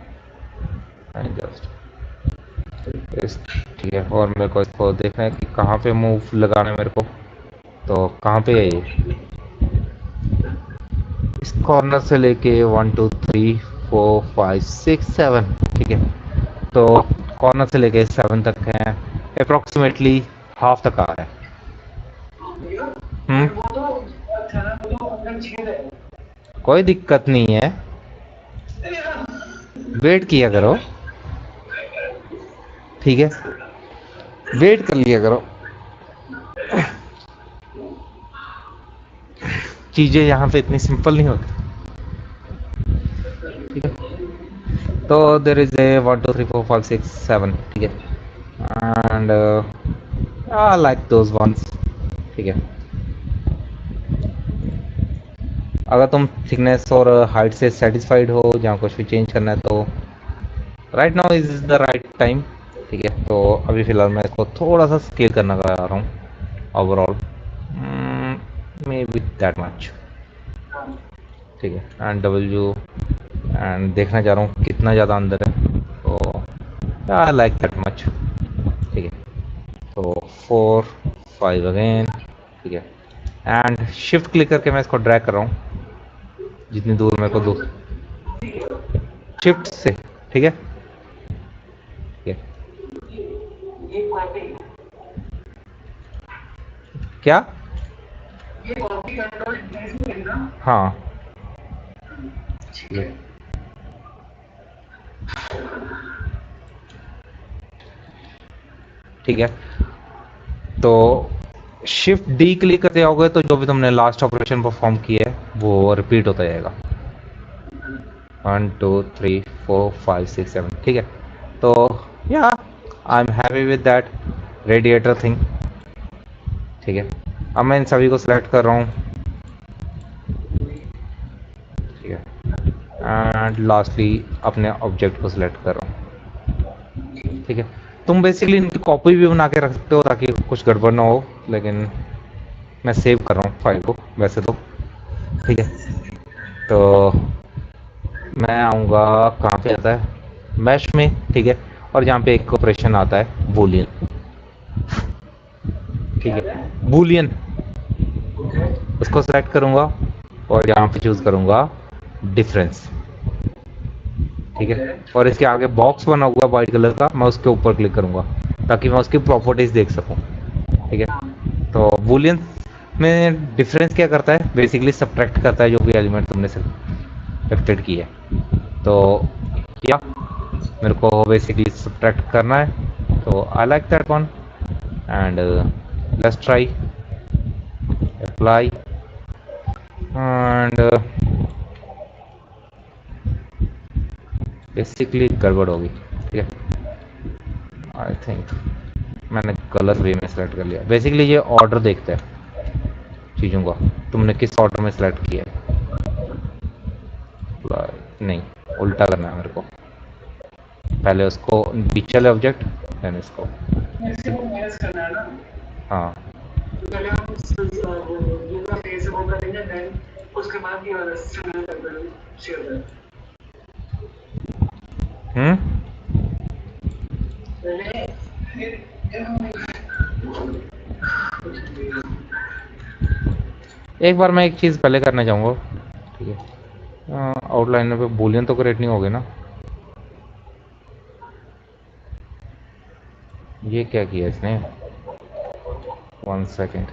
एंड जस्ट इस, ठीक है, और मेरे को इसको देखना है कि कहाँ पे मूव लगाना है मेरे को, तो कहाँ पे है ये, इस कॉर्नर से लेके 1 2 3 4 5 6 7, ठीक है, तो कॉर्नर से लेके 7 तक है, अप्रोक्सीमेटली हाफ तक आ रहा है। कोई दिक्कत नहीं है, वेट किया करो, ठीक है, वेट कर लिया करो, चीज़ें यहाँ पे इतनी सिंपल नहीं होती, ठीक है, तो देर इज ए 1 2 3 4 5 6 7, ठीक है, and I like those ones, ठीक है। अगर तुम थिकनेस और हाइट से सेटिस्फाइड हो, जहाँ कुछ भी चेंज करना है, तो right now is the right time, ठीक है, तो अभी फिलहाल मैं इसको थोड़ा सा स्केल करना चाह रहा हूँ overall, may be that much, ठीक है, एंड डब्ल्यू, एंड देखना चाह रहा हूँ कितना ज़्यादा अंदर है, तो आई लाइक दैट मच, ठीक है, तो 4 5 अगेन, ठीक है, एंड शिफ्ट क्लिक करके मैं इसको ड्रैग कर रहा हूँ जितनी दूर मेरे को दूर, शिफ्ट से, ठीक है, ठीक है, क्या? हाँ ये ठीक है। तो शिफ्ट डी क्लिक करते जाओगे तो जो भी तुमने लास्ट ऑपरेशन परफॉर्म किया है वो रिपीट होता जाएगा। 1 2 3 4 5 6 7 ठीक है। तो या आई am happy with that radiator thing. ठीक है, अब मैं इन सभी को सिलेक्ट कर रहा हूँ। ठीक है, एंड लास्टली अपने ऑब्जेक्ट को सिलेक्ट कर रहा हूँ। ठीक है, तुम बेसिकली इनकी कॉपी भी बना के रख सकते हो ताकि कुछ गड़बड़ ना हो, लेकिन मैं सेव कर रहा हूँ फाइल को वैसे तो। ठीक है, तो मैं आऊँगा कहाँ पे आता है, मैश में। ठीक है, और यहाँ पे एक ऑपरेशन आता है बूलियन। ठीक है, बूलियन उसको सेलेक्ट करूँगा और यहाँ पे चूज़ करूँगा डिफरेंस। ठीक है, और इसके आगे बॉक्स बना हुआ वाइट कलर का, मैं उसके ऊपर क्लिक करूँगा ताकि मैं उसकी प्रॉपर्टीज देख सकूँ। ठीक है, तो बूलियन में डिफरेंस क्या करता है, बेसिकली सब्ट्रैक्ट करता है जो भी एलिमेंट तुमने सब्ट्रैक्टेड किया है। तो क्या मेरे को बेसिकली सब्ट्रैक्ट करना है, तो I like that one and let's try apply and basically गड़बड़ होगी। ठीक है, आई थिंक मैंने गलत वे में सेलेक्ट कर लिया। बेसिकली ये ऑर्डर देखता है चीज़ों का, तुमने किस ऑर्डर में सेलेक्ट किया है। नहीं, उल्टा करना है मेरे को, पहले उसको पीछे वाले ऑब्जेक्ट देन इसको। हाँ हम्म, एक बार मैं एक चीज़ पहले करना चाहूँगा। ठीक है, आउटलाइनर पे बूलियन तो क्रिएट नहीं हो गए ना। ये क्या किया इसने, 1 सेकेंड।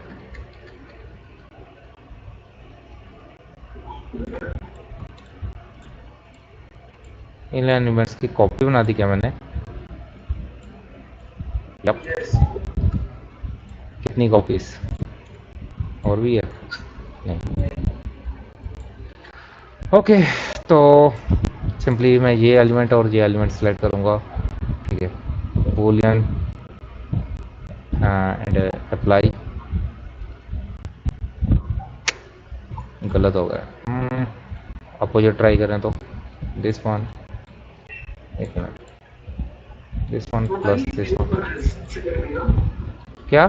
इन एलिमेंट्स की कॉपी बना दी क्या मैंने? यप। कितनी कॉपीज और भी है? नहीं। ओके, तो सिंपली मैं ये एलिमेंट और ये एलिमेंट सेलेक्ट करूँगा। ठीक है, बूलियन एंड अप्लाई। गलत हो गया, अपोजिट ट्राई करें तो दिस वन, एक minute, this one plus this one. क्या?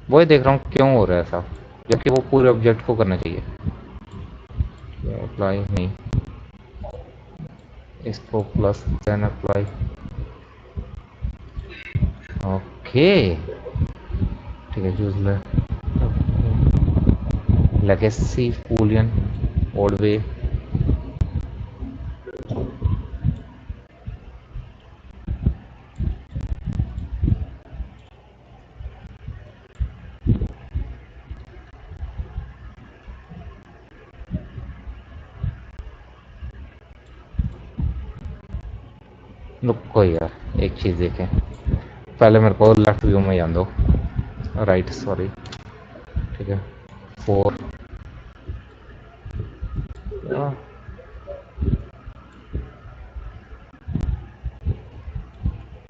वही देख रहा हूँ क्यों हो रहा है ऐसा, जबकि वो पूरे ऑब्जेक्ट को करना चाहिए। अप्लाई नहीं, इसको प्लस देन अप्लाई। ओके ठीक है, यूज लेगेसी बूलियन ओल्ड वे। रुको यार, एक चीज़ देखें, पहले मेरे को लेफ्ट व्यू में जान दो, राइट सॉरी। ठीक है, 4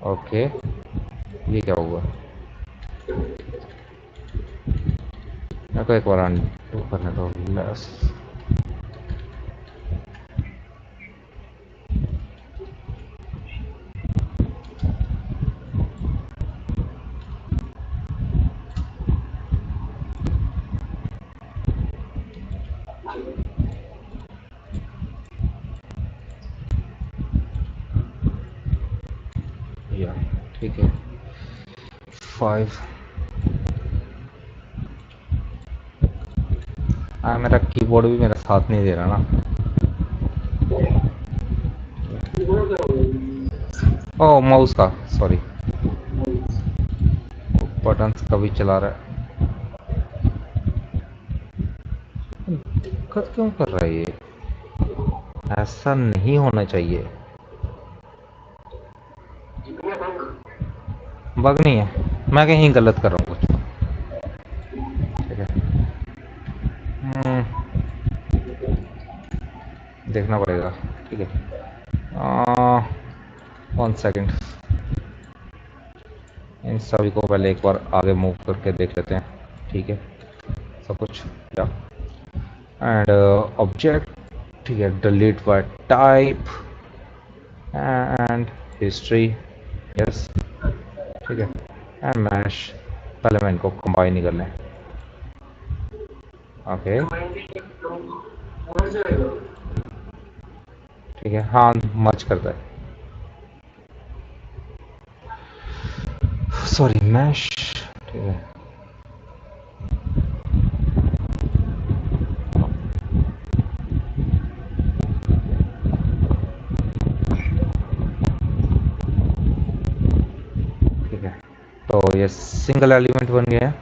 ओके, ये क्या हुआ? मेरे को एक बार अनडू करने दो। लेस या ठीक है, 5। हाँ, मेरा कीबोर्ड भी मेरा साथ नहीं दे रहा ना। ओ माउस का, सॉरी। बटन्स कभी चला रहा है, दिक्कत क्यों कर रहा है ये? ऐसा नहीं होना चाहिए। बग नहीं है, मैं कहीं गलत कर रहा हूँ कुछ, ठीक है। देखना पड़ेगा, ठीक है। 1 सेकेंड, इन सभी को पहले एक बार आगे मूव करके देख लेते हैं, ठीक है। सब कुछ या एंड ऑब्जेक्ट, ठीक है, delete bye type and history, yes, ठीक है। एंड मैश, पहले मैं इनको कंबाइन ही कर लें, ओके, ठीक है। हाँ, मर्ज करता है, सॉरी, मैश, ठीक है। ठीक है, तो ये सिंगल एलिमेंट बन गया है,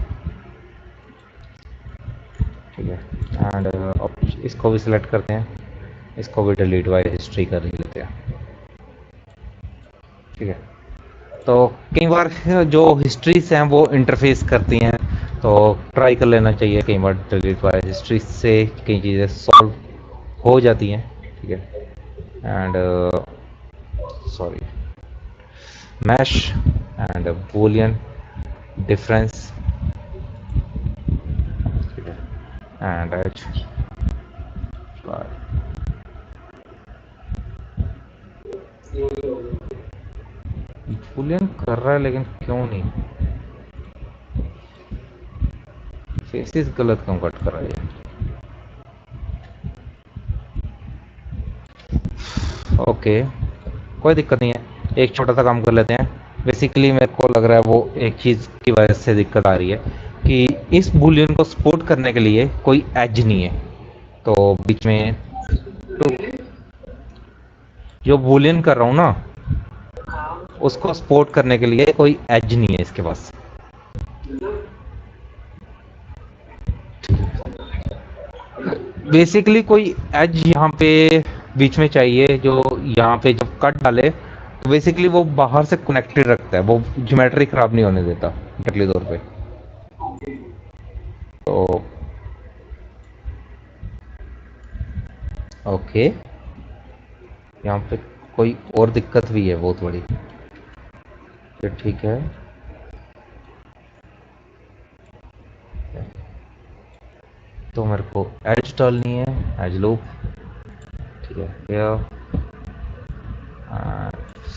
ठीक है। एंड अब इसको भी सिलेक्ट करते हैं, इसको भी डिलीट बाय हिस्ट्री कर लेते हैं, ठीक है। तो कई बार जो हिस्ट्रीज हैं वो इंटरफेस करती हैं, तो ट्राई कर लेना चाहिए कई बार डिलीट बाय हिस्ट्री से कई चीज़ें सॉल्व हो जाती हैं, ठीक है। And sorry, mesh and boolean difference, ठीक है। एंड एच बूलियन कर रहा है लेकिन क्यों नहीं, फेसिस गलत क्यों कट कर रहा है ये? ओके, कोई दिक्कत नहीं है, एक छोटा सा काम कर लेते हैं। बेसिकली मेरे को लग रहा है वो एक चीज़ की वजह से दिक्कत आ रही है कि इस बूलियन को सपोर्ट करने के लिए कोई एज नहीं है, तो बीच में तो जो बूलियन कर रहा हूँ ना, उसको सपोर्ट करने के लिए कोई एज नहीं है इसके पास। बेसिकली कोई एज यहाँ पे बीच में चाहिए, जो यहाँ पे जब कट डाले तो बेसिकली वो बाहर से कनेक्टेड रखता है, वो ज्योमेट्री खराब नहीं होने देता टकली तौर पे। तो ओके, यहाँ पे कोई और दिक्कत भी है बहुत बड़ी, फिर ठीक है। तो मेरे को एज डालनी है, एज लूप, ठीक है।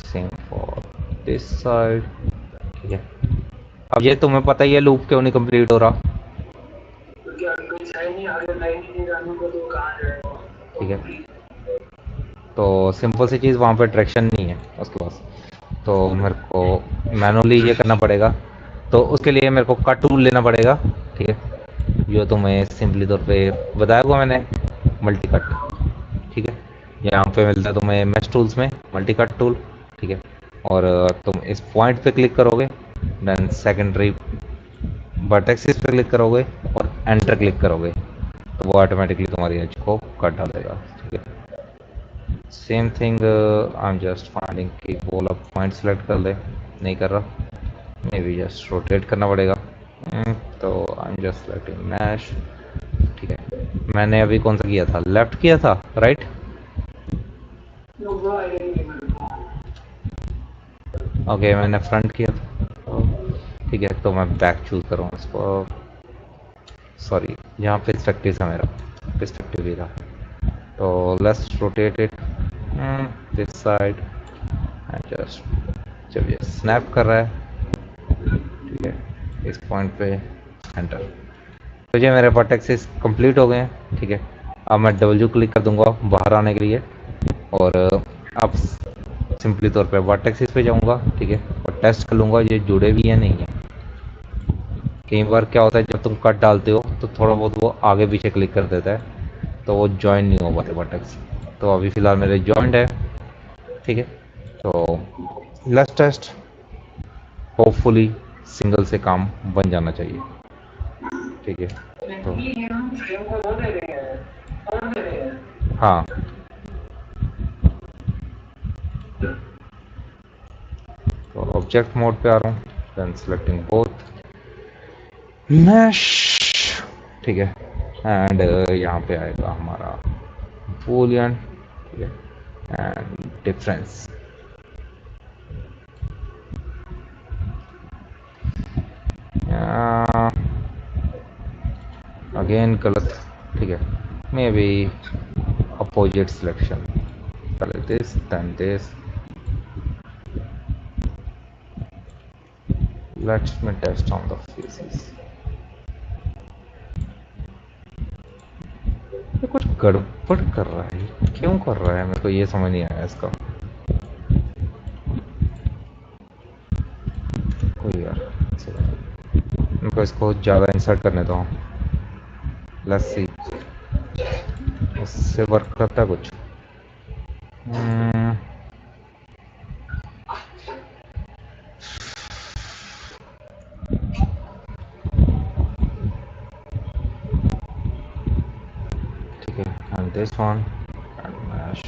सेम फॉर दिस साइड, ठीक है। अब ये तुम्हें पता ही है लूप क्यों नहीं कंप्लीट हो रहा, ठीक है। तो सिंपल सी चीज़, वहाँ पे डायरेक्शन नहीं है उसके पास, तो मेरे को मैनुअली ये करना पड़ेगा। तो उसके लिए मेरे को कट टूल लेना पड़ेगा, ठीक है, जो तुम्हें सिंपली तौर पे बताया हुआ मैंने, मल्टी कट, ठीक है। यहाँ पे मिलता है तुम्हें मैश टूल्स में मल्टी कट टूल, ठीक है। और तुम इस पॉइंट पे क्लिक करोगे, देन सेकेंडरी वर्टेक्सिस पे क्लिक करोगे और एंटर क्लिक करोगे, तो वो ऑटोमेटिकली तुम्हारी एज को कट डालेगा, ठीक है। Same thing, I am just finding कि वो वाला पॉइंट सेलेक्ट कर ले, नहीं कर रहा, मे बी जस्ट रोटेट करना पड़ेगा। तो I am just selecting mesh, ठीक है। मैंने अभी कौन सा किया था, लेफ्ट किया था, राइट, ओके, मैंने फ्रंट किया था, ठीक है। तो मैं बैक चूज करूँ इसको, सॉरी, यहाँ पर्सपेक्टिव था मेरा, पर्सपेक्टिव भी था, तो let's rotate it this side and just, जब ये स्नैप कर रहा है, ठीक है, इस पॉइंट पे एंटर, तो ये मेरे वर्टेक्सेस कंप्लीट हो गए हैं, ठीक है। अब मैं डब्ल्यू क्लिक कर दूंगा बाहर आने के लिए, और अब सिंपली तौर पे वर्टेक्सेस पे जाऊंगा, ठीक है, और टेस्ट कर लूँगा ये जुड़े भी हैं नहीं है। कई बार क्या होता है जब तुम कट डालते हो तो थोड़ा बहुत वो आगे पीछे क्लिक कर देता है, तो वो ज्वाइन नहीं हो पाते वर्टेक्स, तो अभी फ़िलहाल मेरे जॉइंट है, ठीक है। तो लेट्स टेस्ट, होपफुली सिंगल से काम बन जाना चाहिए, ठीक है। तो हाँ, तो ऑब्जेक्ट मोड पे आ रहा हूँ, देन सेलेक्टिंग बोथ मैश, ठीक है। एंड यहाँ पे आएगा हमारा बूलियन, ठीक है, एंड डिफरेंस। अगेन गलत, ठीक है, मे बी अपोजिट सिलेक्शन, पहले this then this, let's me test on the faces. ये कुछ गड़बड़ कर रहा है, क्यों कर रहा है मेरे को ये समझ नहीं आया इसका। कोई यार, मेरे को इसको ज़्यादा इंसर्ट करने दो, लेट्स सी उससे वर्क करता है कुछ। ठीक है, and this one and mash.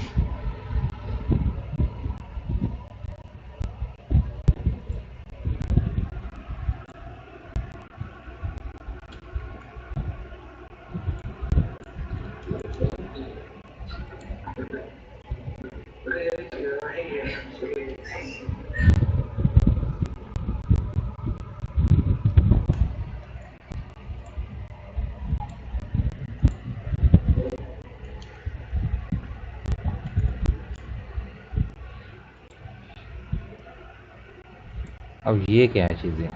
अब ये क्या है चीज़ें,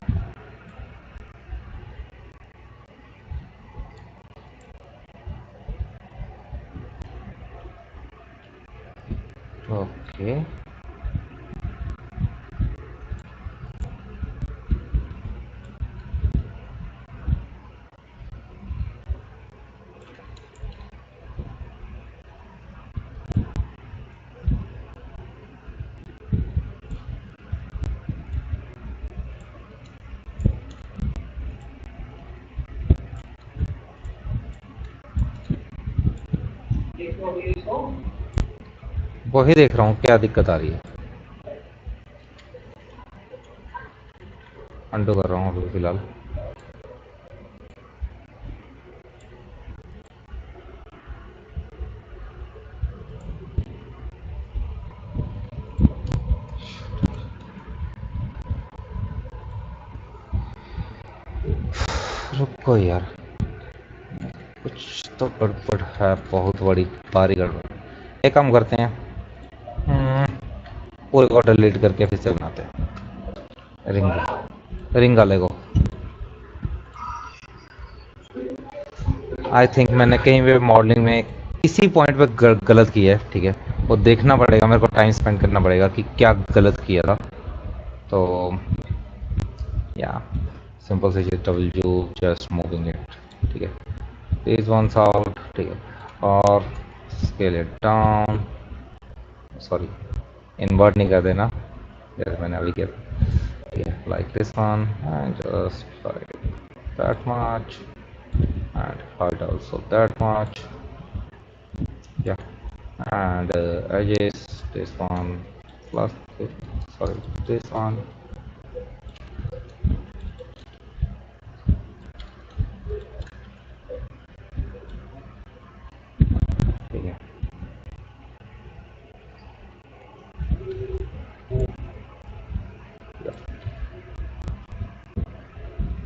ओके। वही देख रहा हूँ क्या दिक्कत आ रही है, अंडू कर रहा हूँ अभी फिलहाल। रुको यार, कुछ तो गड़बड़ है, बहुत बड़ी भारी गड़बड़। एक काम करते हैं, पूरे को डिलीट करके फिर से बनाते हैं। रिंग वाले को आई थिंक मैंने कहीं पे मॉडलिंग में किसी पॉइंट पे गलत किया है, ठीक है। वो देखना पड़ेगा, मेरे को टाइम स्पेंड करना पड़ेगा कि क्या गलत किया था। तो या सिंपल से डब्ल्यू जस्ट मूविंग इट, ठीक है, दिस वंस आउट, ठीक है, और scale it down, sorry invert नहीं कर देना जैसे मैंने अभी किया था, ठीक है, like this one and just like that much and height also that much, yeah, and edges this one plus sorry this one, ठीक है,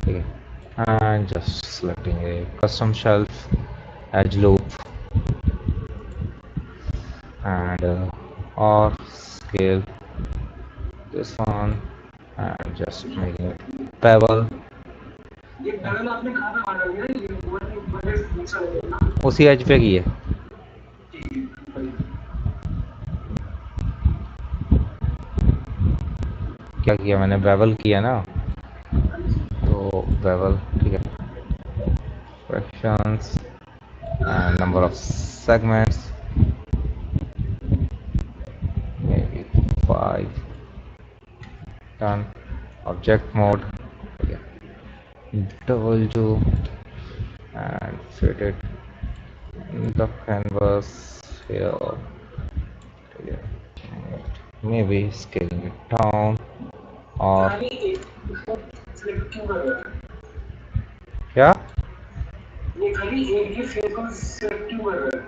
ठीक है, and just selecting a custom shelf edge loop and or scale this one and just making it bevel, उसी as पे की है। क्या किया मैंने, बेवल किया ना, तो बेवल, ठीक है, fractions and number of segments maybe 5, done, object mode, W and fit it in the canvas here. Maybe scaling it down और क्या ये खाली एक ही फेस को सिलेक्ट क्यों कर रहा है?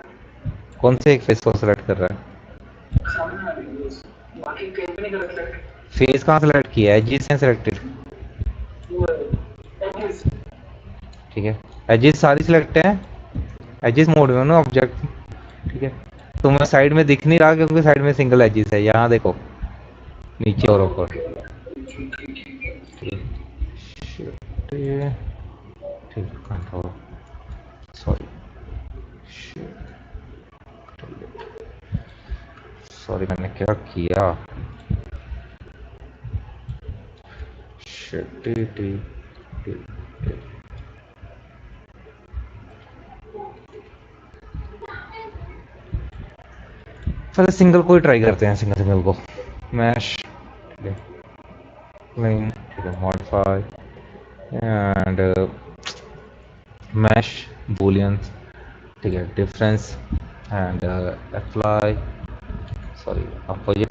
कौन से एक फेस को सिलेक्ट कर रहा है? सामने वाले फेस, बाकी कहीं पे नहीं कर सिलेक्ट। फेस कहाँ सिलेक्ट किया है? एजेस हैं सिलेक्टेड। ठीक है, एजेस सारी सिलेक्ट हैं, एजेस मोड में ना ऑब्जेक्ट। ठीक है, तुम्हें साइड में दिख नहीं रहा क्योंकि साइड में सिंगल एजेस है। यहाँ देखो नीचे और ऊपर। ठीक, कंट्रोल, सॉरी सॉरी मैंने क्या किया? पहले सिंगल को ही ट्राई करते हैं, सिंगल को मैश। ठीक है, मॉडिफाई एंड मैश बूलियंस। ठीक है, difference and apply, sorry opposite.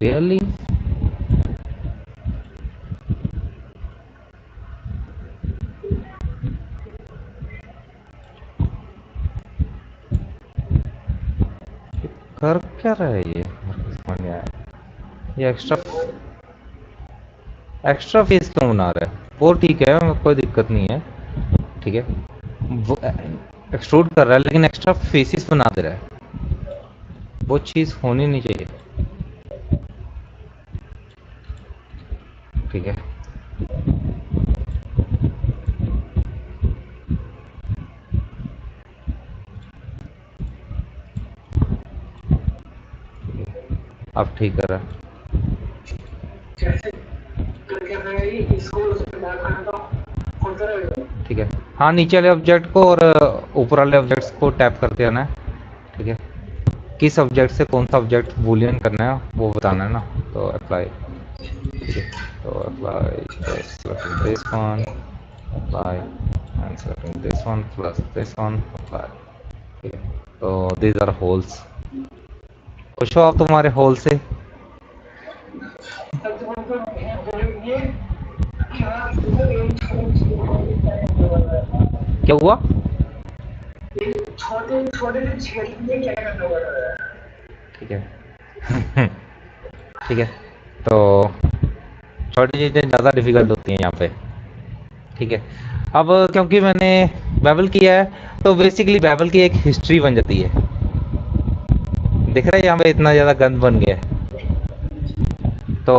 Really कर क्या रहा है ये? समझ नहीं आया। ये एक्स्ट्रा फेस क्यों बना रहा है? वो ठीक है, कोई दिक्कत नहीं है। ठीक है, वो एक्सट्रूड कर रहा है लेकिन एक्स्ट्रा फेसेस बना दे रहा है। वो चीज़ होनी नहीं चाहिए। ठीक है, अब ठीक कर रहा है। ठीक है, हाँ नीचे वाले ऑब्जेक्ट को और ऊपर वाले ऑब्जेक्ट्स को टैप करते आना है। ठीक है, किस ऑब्जेक्ट से कौन सा ऑब्जेक्ट बूलियन करना है वो बताना है ना। तो अप्लाई, ठीक है, तो apply selecting this one, apply and selecting this one plus this one, apply. ठीक है, तो दीज आर होल्स। खुश हो आप तुम्हारे होल से? क्या हुआ? छोटे छोटे छेद क्या करना पड़ रहा है? ठीक है ठीक है, तो छोटी चीज़ें ज़्यादा डिफिकल्ट होती हैं यहाँ पे। ठीक है, अब क्योंकि मैंने बेवल किया है तो बेसिकली बेवल की एक हिस्ट्री बन जाती है। दिख रहा है यहाँ पे इतना ज़्यादा गंद बन गया है, तो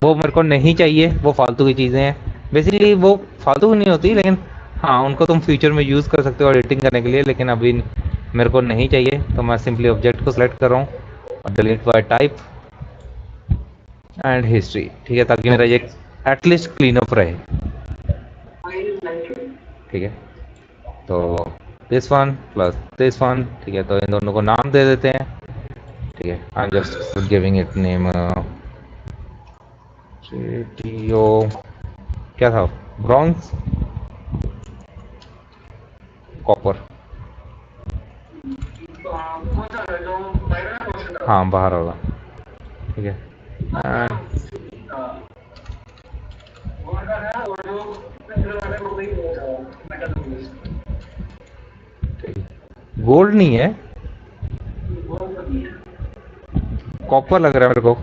वो मेरे को नहीं चाहिए। वो फालतू की चीज़ें हैं, बेसिकली वो फालतू की नहीं होती, लेकिन हाँ उनको तुम फ्यूचर में यूज़ कर सकते हो एडिटिंग करने के लिए, लेकिन अभी मेरे को नहीं चाहिए। तो मैं सिंपली ऑब्जेक्ट को सिलेक्ट कर रहा हूँ और delete bye type and history. ठीक है, ताकि मेरा ये एटलीस्ट क्लीन अप रहे। ठीक है, तो this one plus this one. ठीक है, तो इन दोनों को नाम दे देते हैं। ठीक है, आई am just giving it name GTO, क्या था, ब्रॉन्ज, कॉपर। हाँ बाहर होगा। ठीक है, गोल्ड नहीं है, कॉपर लग रहा है मेरे को।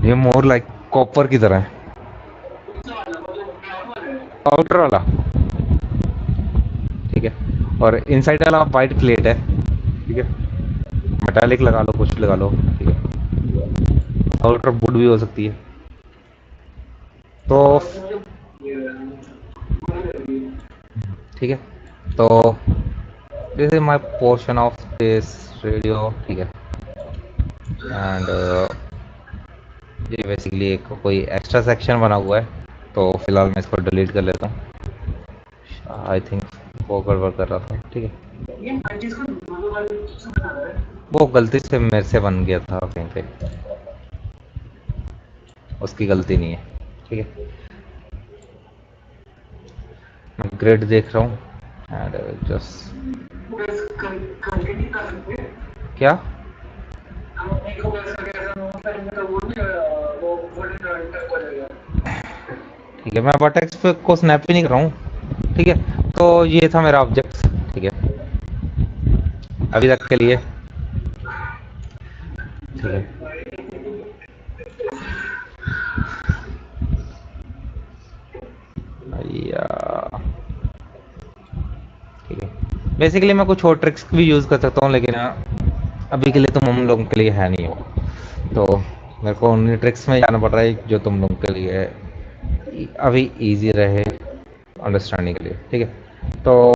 ये मोर लाइक कॉपर की तरह है, आउटर वाला। ठीक है, और इनसाइड वाला वाइट प्लेट है। ठीक है, मेटालिक लगा लो, कुछ भी लगा लो। ठीक है, आउटर वुड भी हो सकती है। तो ठीक है, तो this is my portion of this radio, ठीक है। एंड ये बेसिकली एक कोई एक्स्ट्रा सेक्शन बना हुआ है, तो फिलहाल मैं इसको डिलीट कर लेता हूँ। आई थिंक वो गड़बड़ कर रहा था, ठीक है। वो गलती से मेरे से बन गया था कहीं पे, उसकी गलती नहीं है, ठीक है। मैं ग्रेड देख रहा हूँ एंड जस्ट क्या, ठीक है। मैं वर्टेक्स पे को स्नैप ही नहीं कर रहा हूँ, ठीक है। तो ये था मेरा ऑब्जेक्ट, ठीक है, अभी तक के लिए, ठीक है। या ठीक है, बेसिकली मैं कुछ और ट्रिक्स भी यूज़ कर सकता हूँ, लेकिन अभी के लिए तुम हम लोगों के लिए है नहीं हो, तो मेरे को उन्हीं ट्रिक्स में जाना पड़ रहा है जो तुम लोगों के लिए अभी इजी रहे अंडरस्टैंडिंग के लिए, ठीक है। तो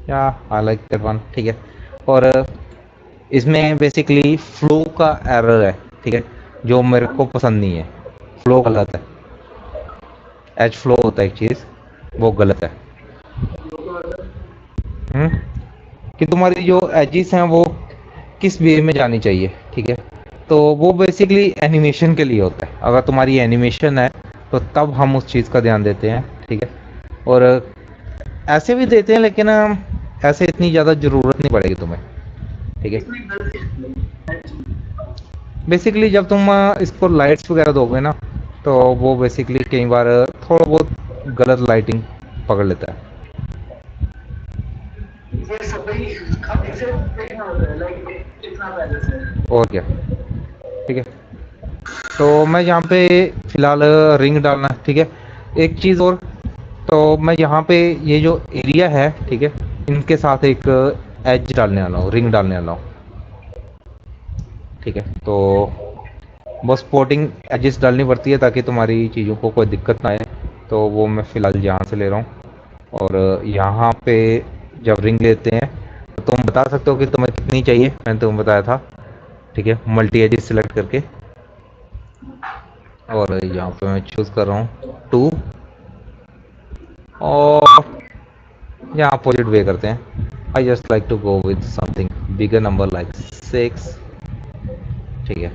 या आई लाइक दैट वन, ठीक है। और इसमें बेसिकली फ्लो का एरर है, ठीक है, जो मेरे को पसंद नहीं है। फ्लो गलत है, एज फ्लो होता है एक चीज़, वो गलत है। हम्म, कि तुम्हारी जो एजिस हैं वो किस वे में जानी चाहिए, ठीक है। तो वो बेसिकली एनिमेशन के लिए होता है। अगर तुम्हारी एनिमेशन है तो तब हम उस चीज़ का ध्यान देते हैं, ठीक है। और ऐसे भी देते हैं, लेकिन ऐसे इतनी ज़्यादा ज़रूरत नहीं पड़ेगी तुम्हें, ठीक है। बेसिकली जब तुम इसको लाइट्स वगैरह दोगे ना, तो वो बेसिकली कई बार थोड़ा बहुत गलत लाइटिंग पकड़ लेता है। और क्या, ठीक है। तो मैं यहाँ पे फिलहाल रिंग डालना, ठीक है। एक चीज़ और, तो मैं यहाँ पे ये जो एरिया है, ठीक है, इनके साथ एक एज डालने वाला हूँ, रिंग डालने वाला हूँ, ठीक है। तो बस स्पोर्टिंग एजेस डालनी पड़ती है ताकि तुम्हारी चीज़ों को कोई दिक्कत ना आए। तो वो मैं फ़िलहाल यहाँ से ले रहा हूँ। और यहाँ पे जब रिंग लेते हैं तो तुम बता सकते हो कि तुम्हें कितनी चाहिए, मैंने तुम्हें बताया था, ठीक है, मल्टी एजेस सिलेक्ट करके। और यहाँ पे मैं चूज़ कर रहा हूँ 2, और यहाँ अपोजिट वे करते हैं। I just like to go with something bigger number like 6, ठीक है।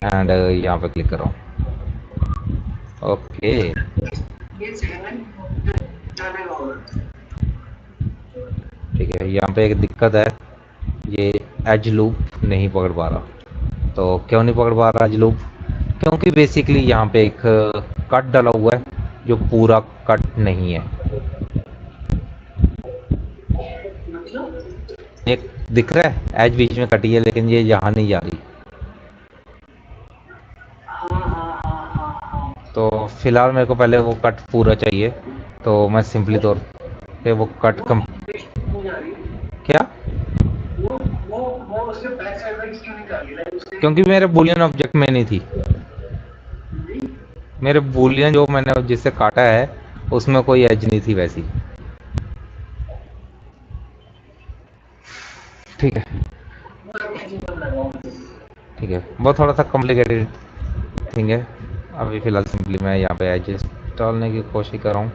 एंड यहाँ पे क्लिक कर रहा हूँ, ओके। ठीक है, यहाँ पे एक दिक्कत है, ये एज लूप नहीं पकड़ पा रहा। तो क्यों नहीं पकड़ पा रहा एज लूप? क्योंकि बेसिकली यहाँ पे एक कट डाला हुआ है जो पूरा कट नहीं है। एक दिख रहा है एज बीच में कटी है, लेकिन ये यहाँ नहीं जा रही। तो फिलहाल मेरे को पहले वो कट पूरा चाहिए, तो मैं सिंपली तौर पे वो कट कम क्या, क्योंकि मेरे बूलियन ऑब्जेक्ट में नहीं थी। मेरे बूलियन जो मैंने जिससे काटा है उसमें कोई एज नहीं थी वैसी, ठीक है। ठीक है, बहुत थोड़ा सा कॉम्प्लिकेटेड थिंग है। अभी फिलहाल सिंपली मैं यहाँ पे एजेस डालने की कोशिश कर रहा हूँ।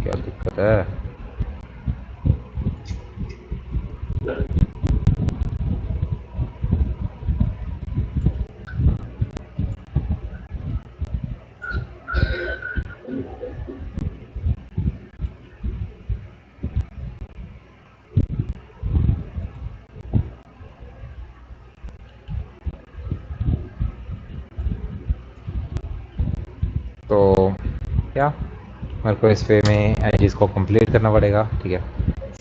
क्या दिक्कत है? तो क्या, मेरे को इस वे में एजेस को कंप्लीट करना पड़ेगा, ठीक है।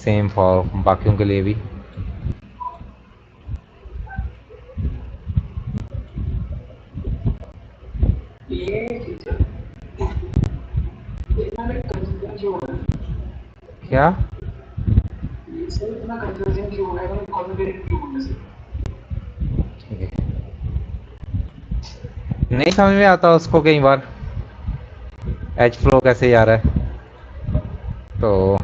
सेम फॉर बाकियों के लिए भी। क्या ठीक है, नहीं समझ में आता उसको कई बार एच फ्लो कैसे जा रहा है, तो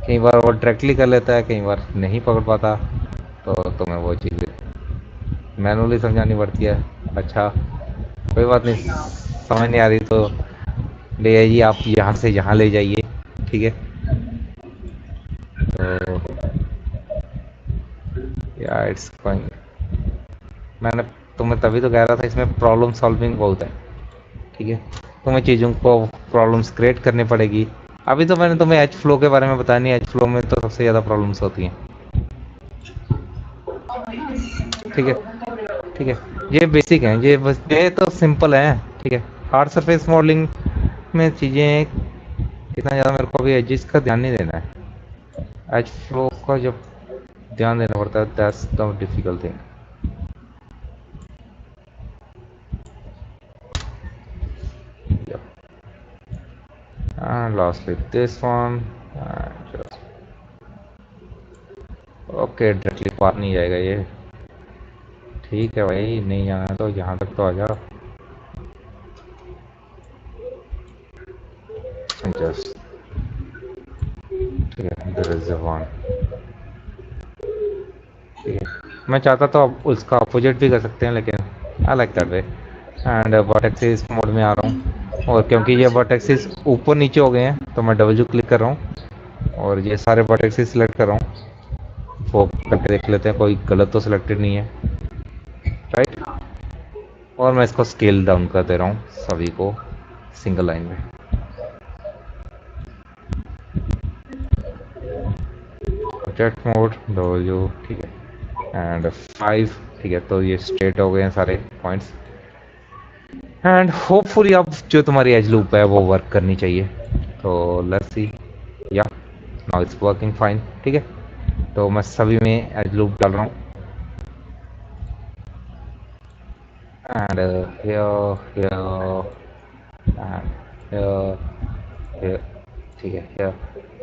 कई बार वो डायरेक्टली कर लेता है, कई बार नहीं पकड़ पाता, तो तुम्हें वो चीज़ मैनुअली समझानी पड़ती है। अच्छा कोई बात नहीं, समझ नहीं आ रही तो ले आइए आप यहाँ से यहाँ ले जाइए, ठीक है। तो या इट्स फाइन, मैंने तुम्हें तभी तो कह रहा था इसमें प्रॉब्लम सॉल्विंग बहुत है, ठीक है। तुम्हें चीज़ों को प्रॉब्लम्स क्रिएट करनी पड़ेगी। अभी तो मैंने तुम्हें एच फ्लो के बारे में बताया नहीं, एच फ्लो में तो सबसे ज़्यादा प्रॉब्लम्स होती हैं, ठीक है। ठीक है, ये बेसिक हैं, ये बस ये तो सिंपल है, ठीक है। हार्ड सरफेस मॉडलिंग में चीज़ें इतना ज़्यादा मेरे को अभी एजिस का ध्यान नहीं देना है, एच फ्लो का जब ध्यान देना पड़ता है, that's the difficult thing. And lastly this one, and just okay directly पार नहीं जाएगा ये, ठीक है भाई, नहीं जाना तो यहाँ तक तो आ जाओ। जस्ट ठीक है, देयर इज वन, ठीक है। मैं चाहता तो अब उसका अपोजिट भी कर सकते हैं, लेकिन I like that way. And vertexes mode में आ रहा हूँ, और क्योंकि ये वर्टेक्सिस ऊपर नीचे हो गए हैं तो मैं डब्ल्यू क्लिक कर रहा हूँ और ये सारे वर्टेक्सिस सिलेक्ट कर रहा हूँ। वो करके देख लेते हैं कोई गलत तो सिलेक्टेड नहीं है, राइट। और मैं इसको स्केल डाउन कर दे रहा हूँ सभी को सिंगल लाइन में। प्रोजेक्ट मोड डब्ल्यू, ठीक है, एंड 5, ठीक है। तो ये स्ट्रेट हो गए हैं सारे पॉइंट्स, एंड होपफुली अब जो तुम्हारी एज लूप है वो वर्क करनी चाहिए। तो लेट्स सी, या नाउ इट्स वर्किंग फाइन, ठीक है। तो मैं सभी में एज लूप डाल रहा हूँ, एंड ठीक है, here।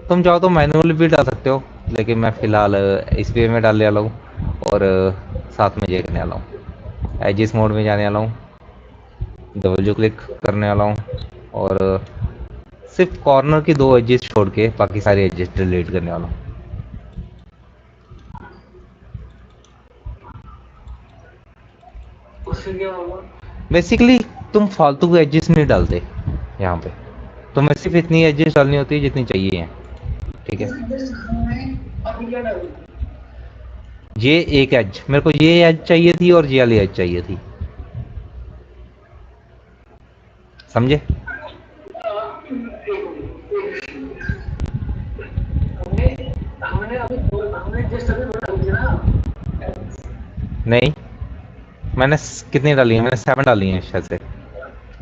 तुम चाहो तो मैनुअली भी डाल सकते हो, लेकिन मैं फिलहाल इस वे में डालने वाला हूँ, और साथ में ये करने वाला हूँ, एजिस मोड में जाने वाला हूँ, डब्ल्यू क्लिक करने वाला हूँ, और सिर्फ कॉर्नर की 2 एजेस छोड़ के बाकी सारे एजेस डिलीट करने वाला हूँ। बेसिकली तुम फालतू के एजेस नहीं डालते यहाँ पे, तुम्हें सिर्फ इतनी एजेस डालनी होती है जितनी चाहिए हैं, ठीक है। ये एक एज मेरे को ये एज चाहिए थी और ये वाली एज चाहिए थी, समझे। नहीं, मैंने कितनी डाली है, मैंने 7 डाली है शायद से,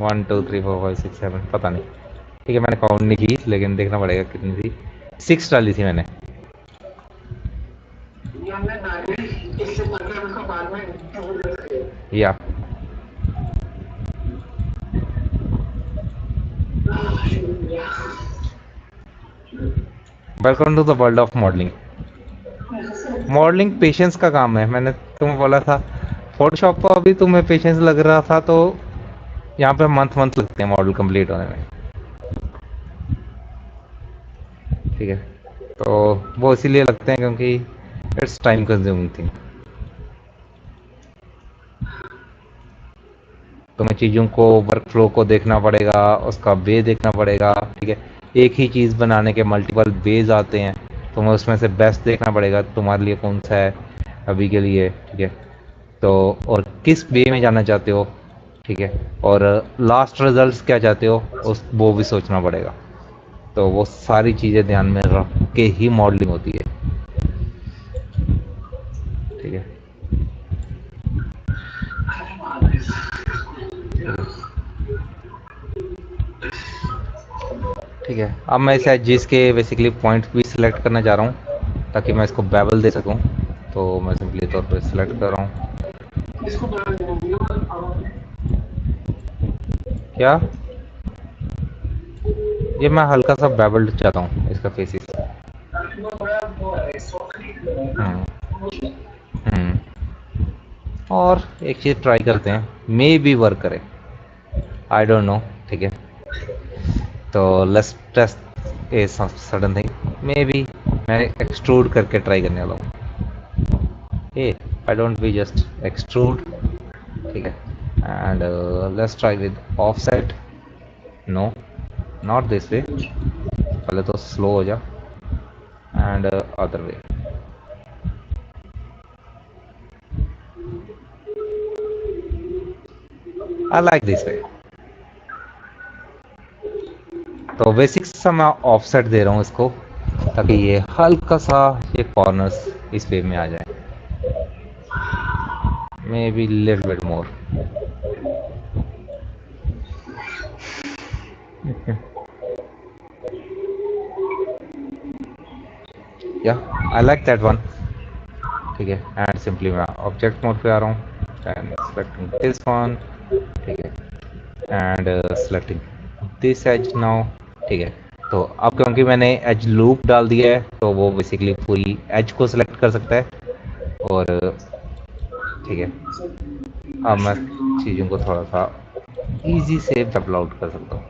1 2 3 4 5 6 7, पता नहीं, ठीक है। मैंने काउंट नहीं की, लेकिन देखना पड़ेगा कितनी थी। 6 डाली थी मैंने। या welcome to the world of modelling. Modelling patience का काम है, मैंने तुम्हें बोला था। फोटोशॉप को अभी तुम्हें पेशेंस लग रहा था, तो यहाँ पे मंथ मंथ लगते हैं मॉडल कंप्लीट होने में, ठीक है। तो वो इसीलिए लगते हैं क्योंकि इट्स टाइम कंज्यूमिंग थिंग। तुम्हें चीज़ों को, वर्क फ्लो को देखना पड़ेगा, उसका वे देखना पड़ेगा, ठीक है। एक ही चीज़ बनाने के मल्टीपल वेज आते हैं, तुम्हें उसमें से बेस्ट देखना पड़ेगा तुम्हारे लिए कौन सा है अभी के लिए, ठीक है। तो और किस वे में जाना चाहते हो, ठीक है, और लास्ट रिजल्ट्स क्या चाहते हो, उस वो भी सोचना पड़ेगा। तो वो सारी चीज़ें ध्यान में रख के ही मॉडलिंग होती है, ठीक है। ठीक है, अब मैं इस एजिस के बेसिकली पॉइंट भी सिलेक्ट करना चाह रहा हूँ ताकि मैं इसको बेबल दे सकूँ। तो मैं सिंपली तौर पर सिलेक्ट कर रहा हूँ। क्या ये मैं हल्का सा बेबल्ड चाहता हूँ इसका फेसिस, हम्म हम्म और एक चीज ट्राई करते हैं, मे बी वर्क करे, आई डोंट नो। ठीक है, तो let's test a sudden thing, maybe मैं एक्सट्रूड करके ट्राई करने वाला हूँ। A I don't be just extrude. ठीक है, and let's try with offset. No, not this way, पहले तो स्लो हो जा, and other way. I like this way. तो बेसिक सा मैं ऑफसेट दे रहा हूँ इसको, ताकि ये हल्का सा ये कॉर्नर्स इस वे में आ जाए, may be little bit more. या आई लाइक दैट वन। ठीक है, एंड सिंपली मैं ऑब्जेक्ट मोड पे आ रहा हूँ एंड सेलेक्टिंग दिस वन। ठीक है, and selecting this edge now. ठीक है, तो अब क्योंकि मैंने एज लूप डाल दिया है, तो वो बेसिकली पूरी एज को सिलेक्ट कर सकता है। और ठीक है, अब मैं चीज़ों को थोड़ा सा इजी से डबल आउट कर सकता हूँ।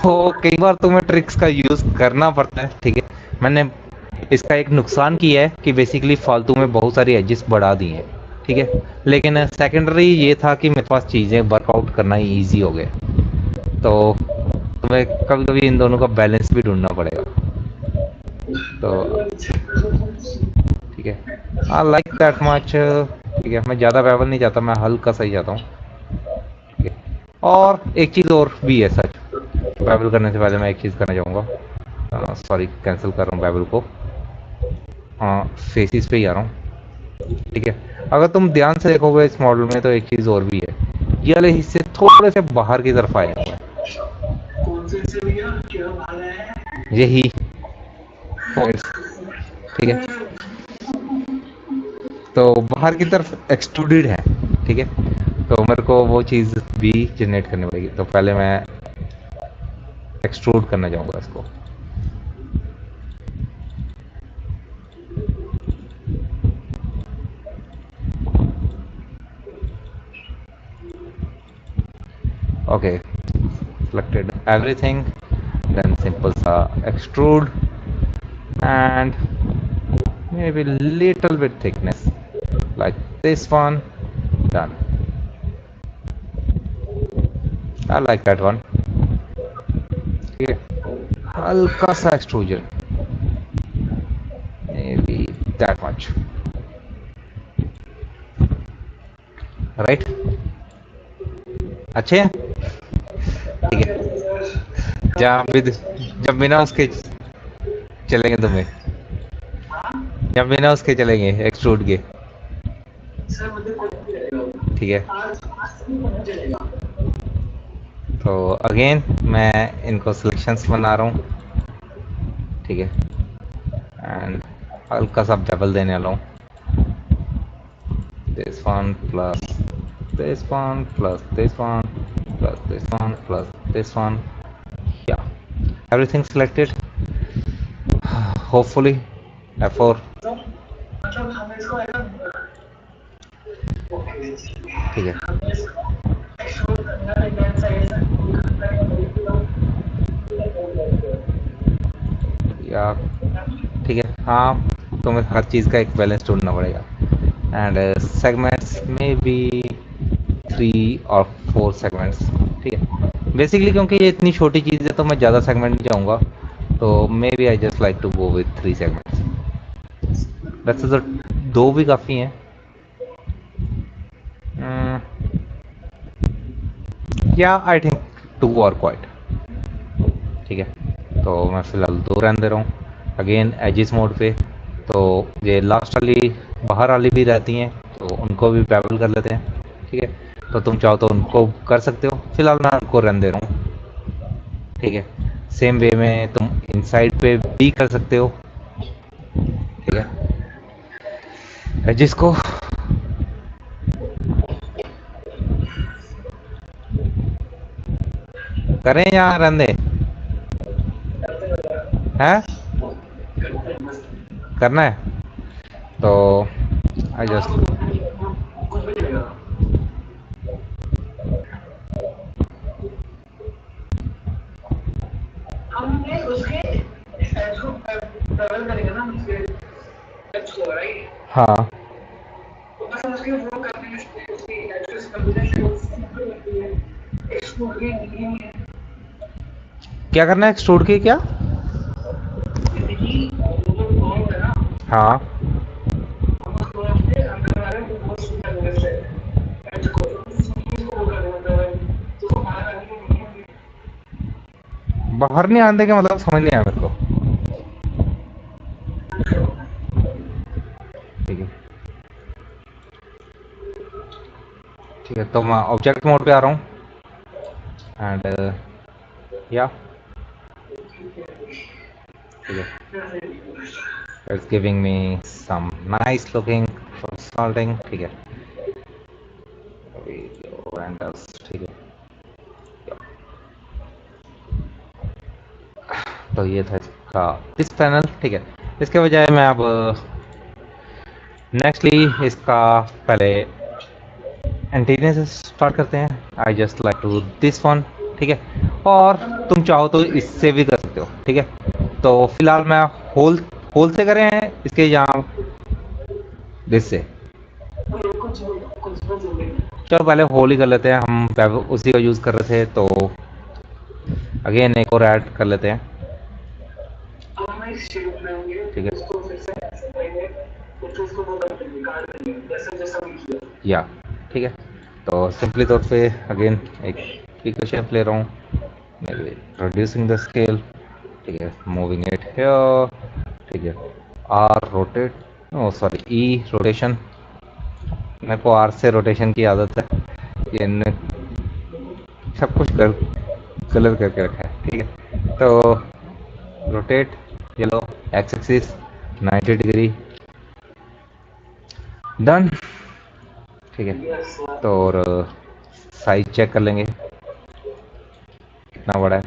तो कई बार तुम्हें ट्रिक्स का यूज़ करना पड़ता है। ठीक है, मैंने इसका एक नुकसान किया है कि बेसिकली फालतू में बहुत सारी एजेस बढ़ा दी हैं। ठीक है, लेकिन सेकेंडरी ये था कि मेरे पास चीज़ें वर्कआउट करना ही ईजी हो गया, तो तुम्हें कभी कभी इन दोनों का बैलेंस भी ढूंढना पड़ेगा। तो ठीक है, आई लाइक दैट मच। ठीक है, मैं ज़्यादा बैबल नहीं चाहता, मैं हल्का सा ही चाहता हूँ। ठीक है, और एक चीज़ और भी है सच, बैबल करने से पहले मैं एक चीज़ करना चाहूँगा। सॉरी, कैंसिल कर रहा हूँ बैबल को। हाँ, फेसिस पे ही आ रहा हूँ। ठीक है, अगर तुम ध्यान से देखोगे इस मॉडल में, तो एक चीज़ और भी है, ये वाले हिस्से थोड़े से बाहर की तरफ आए हुए हैं। यही पॉइंट्स। ठीक है, तो बाहर की तरफ एक्सट्रूडेड है। ठीक है, तो मेरे को वो चीज़ भी जनरेट करनी पड़ेगी, तो पहले मैं एक्सट्रूड करना चाहूँगा इसको। Okay, selected everything, then simple sa extrude, and maybe little bit thickness like this one. Done. I like that one. ठीक है, हल्का सा extrusion, maybe that much, right? अच्छे हैं। ठीक है, जब बिना उसके चलेंगे तुम्हें, जब बिना उसके चलेंगे एक्सट्रूड के। ठीक है, तो अगेन मैं इनको सिलेक्शंस बना रहा हूँ। ठीक है, एंड हल्का सा बेबल देने वाला हूँ, this one plus this one plus this one plus this one plus this one. Yeah, everything selected. Hopefully F4। ठीक है, या ठीक है, हाँ, तुम्हें हर चीज़ का एक बैलेंस ढूंढना पड़ेगा, एंड सेगमेंट्स में बी 3 और 4 सेगमेंट्स। ठीक है, बेसिकली क्योंकि ये इतनी छोटी चीज़ है तो मैं ज़्यादा सेगमेंट नहीं चाहूँगा, तो maybe I just like to go with 3 segments. वैसे तो 2 भी काफ़ी हैं। या आई थिंक 2 और क्वाइट। ठीक है, तो मैं फ़िलहाल 2 रहने दे रहा हूँ अगेन एजिस मोड पे। तो ये लास्ट वाली बाहर वाली भी रहती हैं, तो उनको भी बेबल कर लेते हैं। ठीक है, तो तुम चाहो तो उनको कर सकते हो, फिलहाल मैं उनको रहने दे रहा हूँ। ठीक है, सेम वे में तुम इनसाइड पे भी कर सकते हो। ठीक है, एजिस को करें या रहने हैं? करना है तो आई जस्ट हमने उसके एज को ट्रैवल करेंगे ना उसके एज को राइट हाँ तो बस उसके वो करने के उसकी एड्रेस कंप्यूटर एक्सपोर्ट के नहीं है क्या करना है एक्सट्रूड के क्या हाँ हम उसको अपने अंदर वाले को बहुत सुंदर है एज को उसको वो करना है तो हमारा नहीं है बाहर नहीं आने के मतलब समझ नहीं आया मेरे को ठीक है ठीक है तो मैं ऑब्जेक्ट मोड पे आ रहा हूँ एंड या ठीक है it's giving me some nice looking salting ठीक है वीडियो रेंडर्स ठीक है तो ये था इसका इस पैनल ठीक है इसके बजाय मैं अब नेक्स्टली इसका पहले एंटीना से स्टार्ट करते हैं I just like to this one ठीक है और तुम चाहो तो इससे भी कर सकते हो ठीक है तो फिलहाल मैं होल होल से करें हैं इसके यहाँ दिस से चलो पहले होल ही कर लेते हैं हम उसी का यूज़ कर रहे थे तो अगेन एक और ऐड कर लेते हैं ठीक है या ठीक है तो सिंपली तौर पे अगेन एक पिक शेप ले रहा हूँ maybe reducing the scale ठीक है मूविंग इट हियर ठीक है R rotate oh sorry E rotation मेरे को आर से रोटेशन की आदत है ये सब कुछ कलर करके रखा है ठीक है तो रोटेट ये लो एक्स एक्सिस 90 डिग्री डन ठीक है तो और साइज चेक कर लेंगे कितना बड़ा है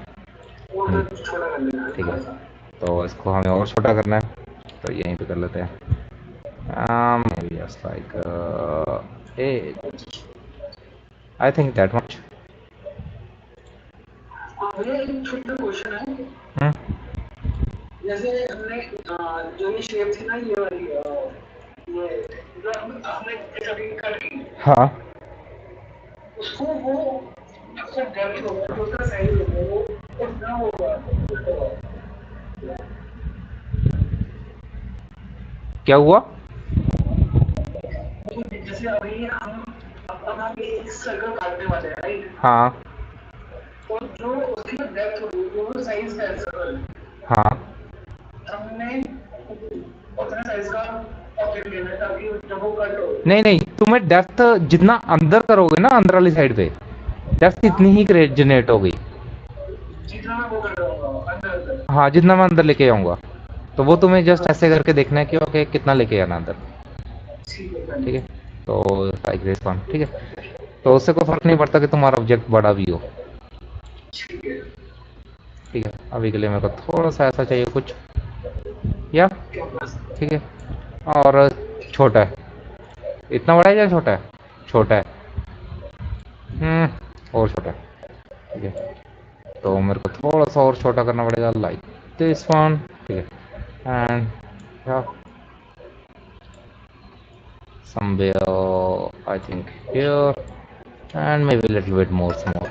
ठीक है तो इसको हमें और छोटा करना है तो यहीं पे कर लेते हैं maybe just like 8 I think that much एक छोटा क्वेश्चन है जैसे हमने जो ये शेप थी ना ये वाली ये जो हमने कभी कटी हाँ उसको वो उसका डेप्थ होगा जो उसका साइज होगा वो कितना होगा क्या हुआ जैसे अभी हम एक सर्कल काटने वाले हैं राइट हाँ तो जो उसकी डेप्थ होगी वो साइज का सर्कल हाँ हमने उतना साइज का ऑब्जेक्ट लेना है ताकि जब वो कट हो नहीं नहीं तुम्हें डेप्थ जितना अंदर करोगे ना अंदर वाली साइड पे डेप्थ इतनी ही जनरेट होगी जितना मैं वो कर रहा हूँ अंदर हाँ जितना मैं अंदर लेके आऊँगा तो वो तुम्हें जस्ट ऐसे करके देखना है कि ओके कितना लेके आना अंदर ठीक है तो लाइक दिस वन ठीक है तो उससे कोई फर्क नहीं पड़ता कि तुम्हारा ऑब्जेक्ट बड़ा भी हो ठीक है अभी के लिए मेरे को थोड़ा सा ऐसा चाहिए कुछ या ठीक है और छोटा है इतना बड़ा है या छोटा है छोटा है और छोटा है ठीक है तो मेरे को थोड़ा सा और छोटा करना पड़ेगा लाइक दिस वन ठीक है एंड या somewhere I think here and maybe a little bit more small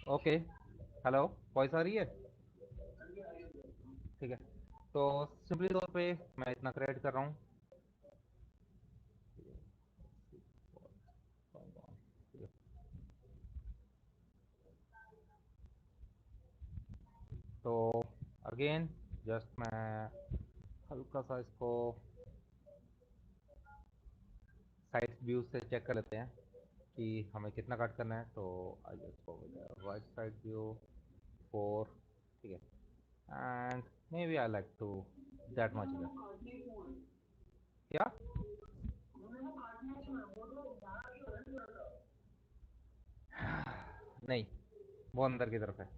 okay hello voice आ रही है ठीक है तो सिंपली तौर पे मैं इतना क्रिएट कर रहा हूँ तो अगेन जस्ट मैं हल्का सा इसको साइड व्यू से चेक कर लेते हैं कि हमें कितना कट करना है। तो I just go with right side view 4, ठीक है, and maybe I like to that much क्या। नहीं, वो अंदर की तरफ है।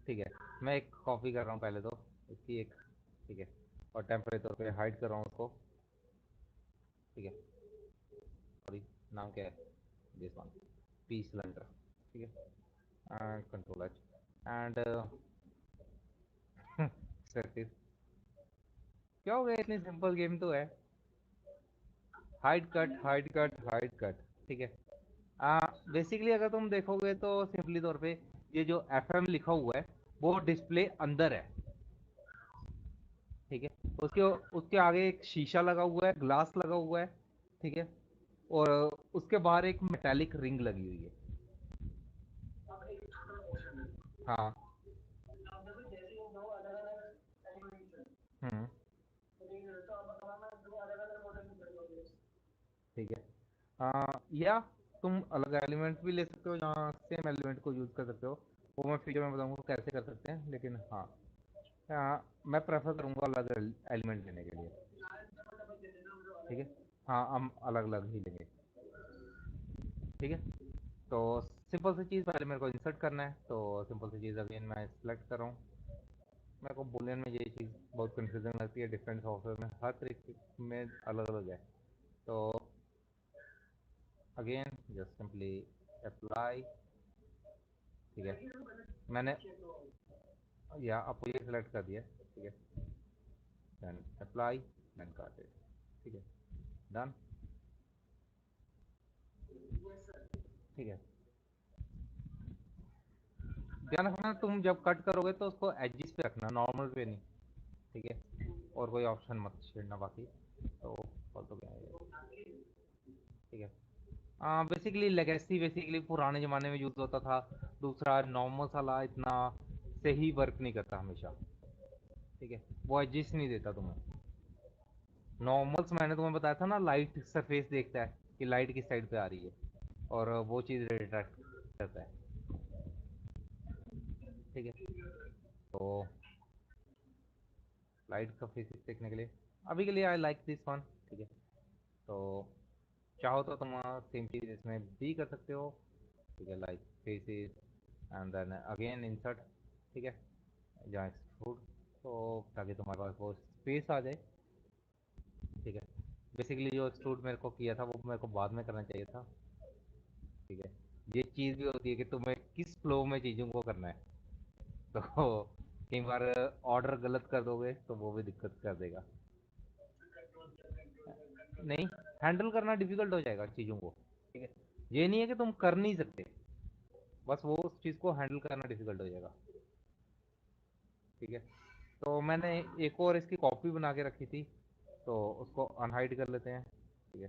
ठीक है, मैं एक कॉपी कर रहा हूँ पहले तो इसकी एक, ठीक है, और टेम्परेरी तौर पे हाइड कर रहा हूँ उसको, ठीक है। सॉरी, नाम क्या है, दिस वन, पी सिलेंडर, ठीक है, and control H and circuit. क्या हो गया, इतनी सिंपल गेम तो है। Hide cut hide cut hide cut, ठीक है। बेसिकली अगर तुम देखोगे तो सिंपली तौर पे ये जो FM लिखा हुआ है वो डिस्प्ले अंदर है, ठीक है। उसके उसके आगे एक शीशा लगा हुआ है, ग्लास लगा हुआ है, ठीक है, और उसके बाहर एक मेटालिक रिंग लगी हुई है। हाँ। हम्म। ठीक है, या तुम अलग एलिमेंट भी ले सकते हो, जहाँ सेम एलिमेंट को यूज कर सकते हो। वो मैं फ्यूचर में बताऊंगा कैसे कर सकते हैं, लेकिन हाँ, मैं प्रेफर करूंगा अलग एलिमेंट लेने के लिए, ठीक है। हाँ, हम अलग अलग ही लेंगे, ठीक है। तो सिंपल सी चीज़, पहले मेरे को इंसर्ट करना है, तो सिंपल सी चीज़ अगेन मैं सिलेक्ट कर रहा हूँ। मेरे को बुलियन में यही चीज़ बहुत कंफ्यूजिंग लगती है, डिफरेंट सॉफ्टवेयर में हर तरीके में अलग अलग है। तो अगेन जस्ट सिंपली अप्लाई, ठीक है, मैंने या आपको ये सिलेक्ट कर दिया, ठीक है, देन अप्लाई, देन काट इट, ठीक है, डन, ठीक है। ध्यान रखना तुम जब कट करोगे तो उसको एजिस पे रखना, नॉर्मल पे नहीं, ठीक है। और कोई ऑप्शन मत छेड़ना बाकी, तो फालतू क्या है, ठीक है। बेसिकली लेगेसी बेसिकली पुराने ज़माने में यूज़ होता था। दूसरा, नॉर्मल साला इतना सही वर्क नहीं करता हमेशा, ठीक है, वो एडजस्ट नहीं देता तुम्हें। नॉर्मल्स मैंने तुम्हें बताया था ना, लाइट सरफेस देखता है कि लाइट किस साइड पे आ रही है, और वो चीज़ रिट्रैक्ट करता है, ठीक है। तो लाइट का फेसिस देखने के लिए अभी के लिए आई लाइक दिस वन, ठीक है। तो चाहो तो तुम सेम चीज़ इसमें भी कर सकते हो, ठीक है, like faces and then again insert, ठीक है, जहाँ एक्सट्रूड, तो ताकि तुम्हारे पास वो स्पेस आ जाए, ठीक है। बेसिकली जो एक्सट्रूड मेरे को किया था वो मेरे को बाद में करना चाहिए था, ठीक है। ये चीज़ भी होती है कि तुम्हें किस फ्लो में चीज़ों को करना है, तो कई बार ऑर्डर गलत कर दोगे तो वो भी दिक्कत कर देगा। नहीं, हैंडल करना डिफिकल्ट हो जाएगा चीज़ों को, ठीक है। ये नहीं है कि तुम कर नहीं सकते, बस वो उस चीज़ को हैंडल करना डिफिकल्ट हो जाएगा, ठीक है। तो मैंने एक और इसकी कॉपी बना के रखी थी, तो उसको अनहाइड कर लेते हैं, ठीक है।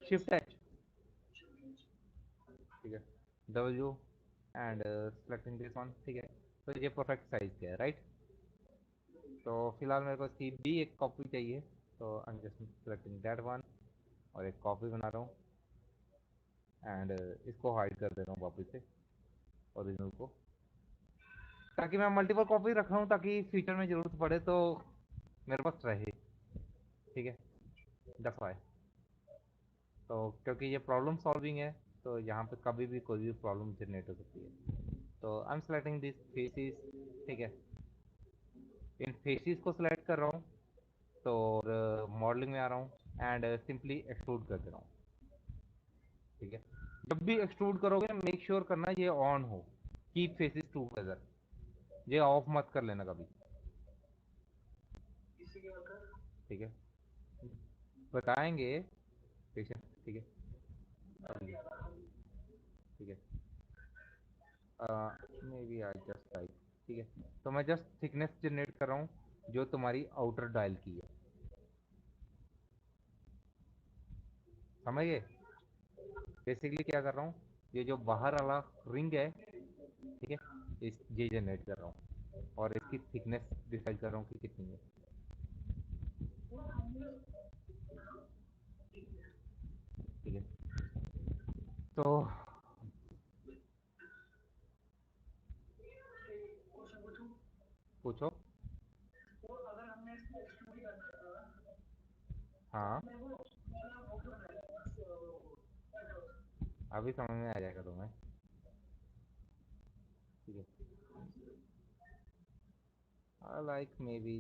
शिफ्ट एच, ठीक है, W and selecting this one, ठीक है। तो ये परफेक्ट साइज का है, राइट। तो फिलहाल मेरे को इसकी भी एक कॉपी चाहिए, तो I am just selecting that one, और एक कॉपी बना रहा हूँ, एंड इसको हाइड कर दे रहा हूँ वापस से ओरिजिनल को, ताकि मैं मल्टीपल कॉपी रख रहा हूँ, ताकि फ्यूचर में ज़रूरत पड़े तो मेरे पास रहे, ठीक है, दैट्स व्हाई। तो क्योंकि ये प्रॉब्लम सॉल्विंग है, तो यहाँ पे कभी भी कोई भी प्रॉब्लम जनरेट हो सकती है। तो I M selecting this faces, ठीक है, इन फेसिस को सिलेक्ट कर रहा हूँ, तो मॉडलिंग में आ रहा हूँ एंड सिंपली एक्सट्रूड कर दे रहा हूँ, ठीक है। जब भी एक्सट्रूड करोगे मेक श्योर करना ये ऑन हो, कीप फेसिस टूगेदर, ये ऑफ मत कर लेना कभी, ठीक है, बताएंगे पेशेंस, ठीक है, ठीक है, maybe I just type, ठीक है। तो मैं जस्ट थिकनेस जनरेट कर रहा हूँ जो तुम्हारी आउटर डायल की है, समझ गए। बेसिकली क्या कर रहा हूँ, ये जो बाहर वाला रिंग है, ठीक है, इस ये जनरेट कर रहा हूँ और इसकी थिकनेस डिसाइड कर रहा हूँ कि कितनी है। ठीक है, तो पूछो। हाँ, अभी समझ में आ जाएगा तुम्हें। ठीक है, like may be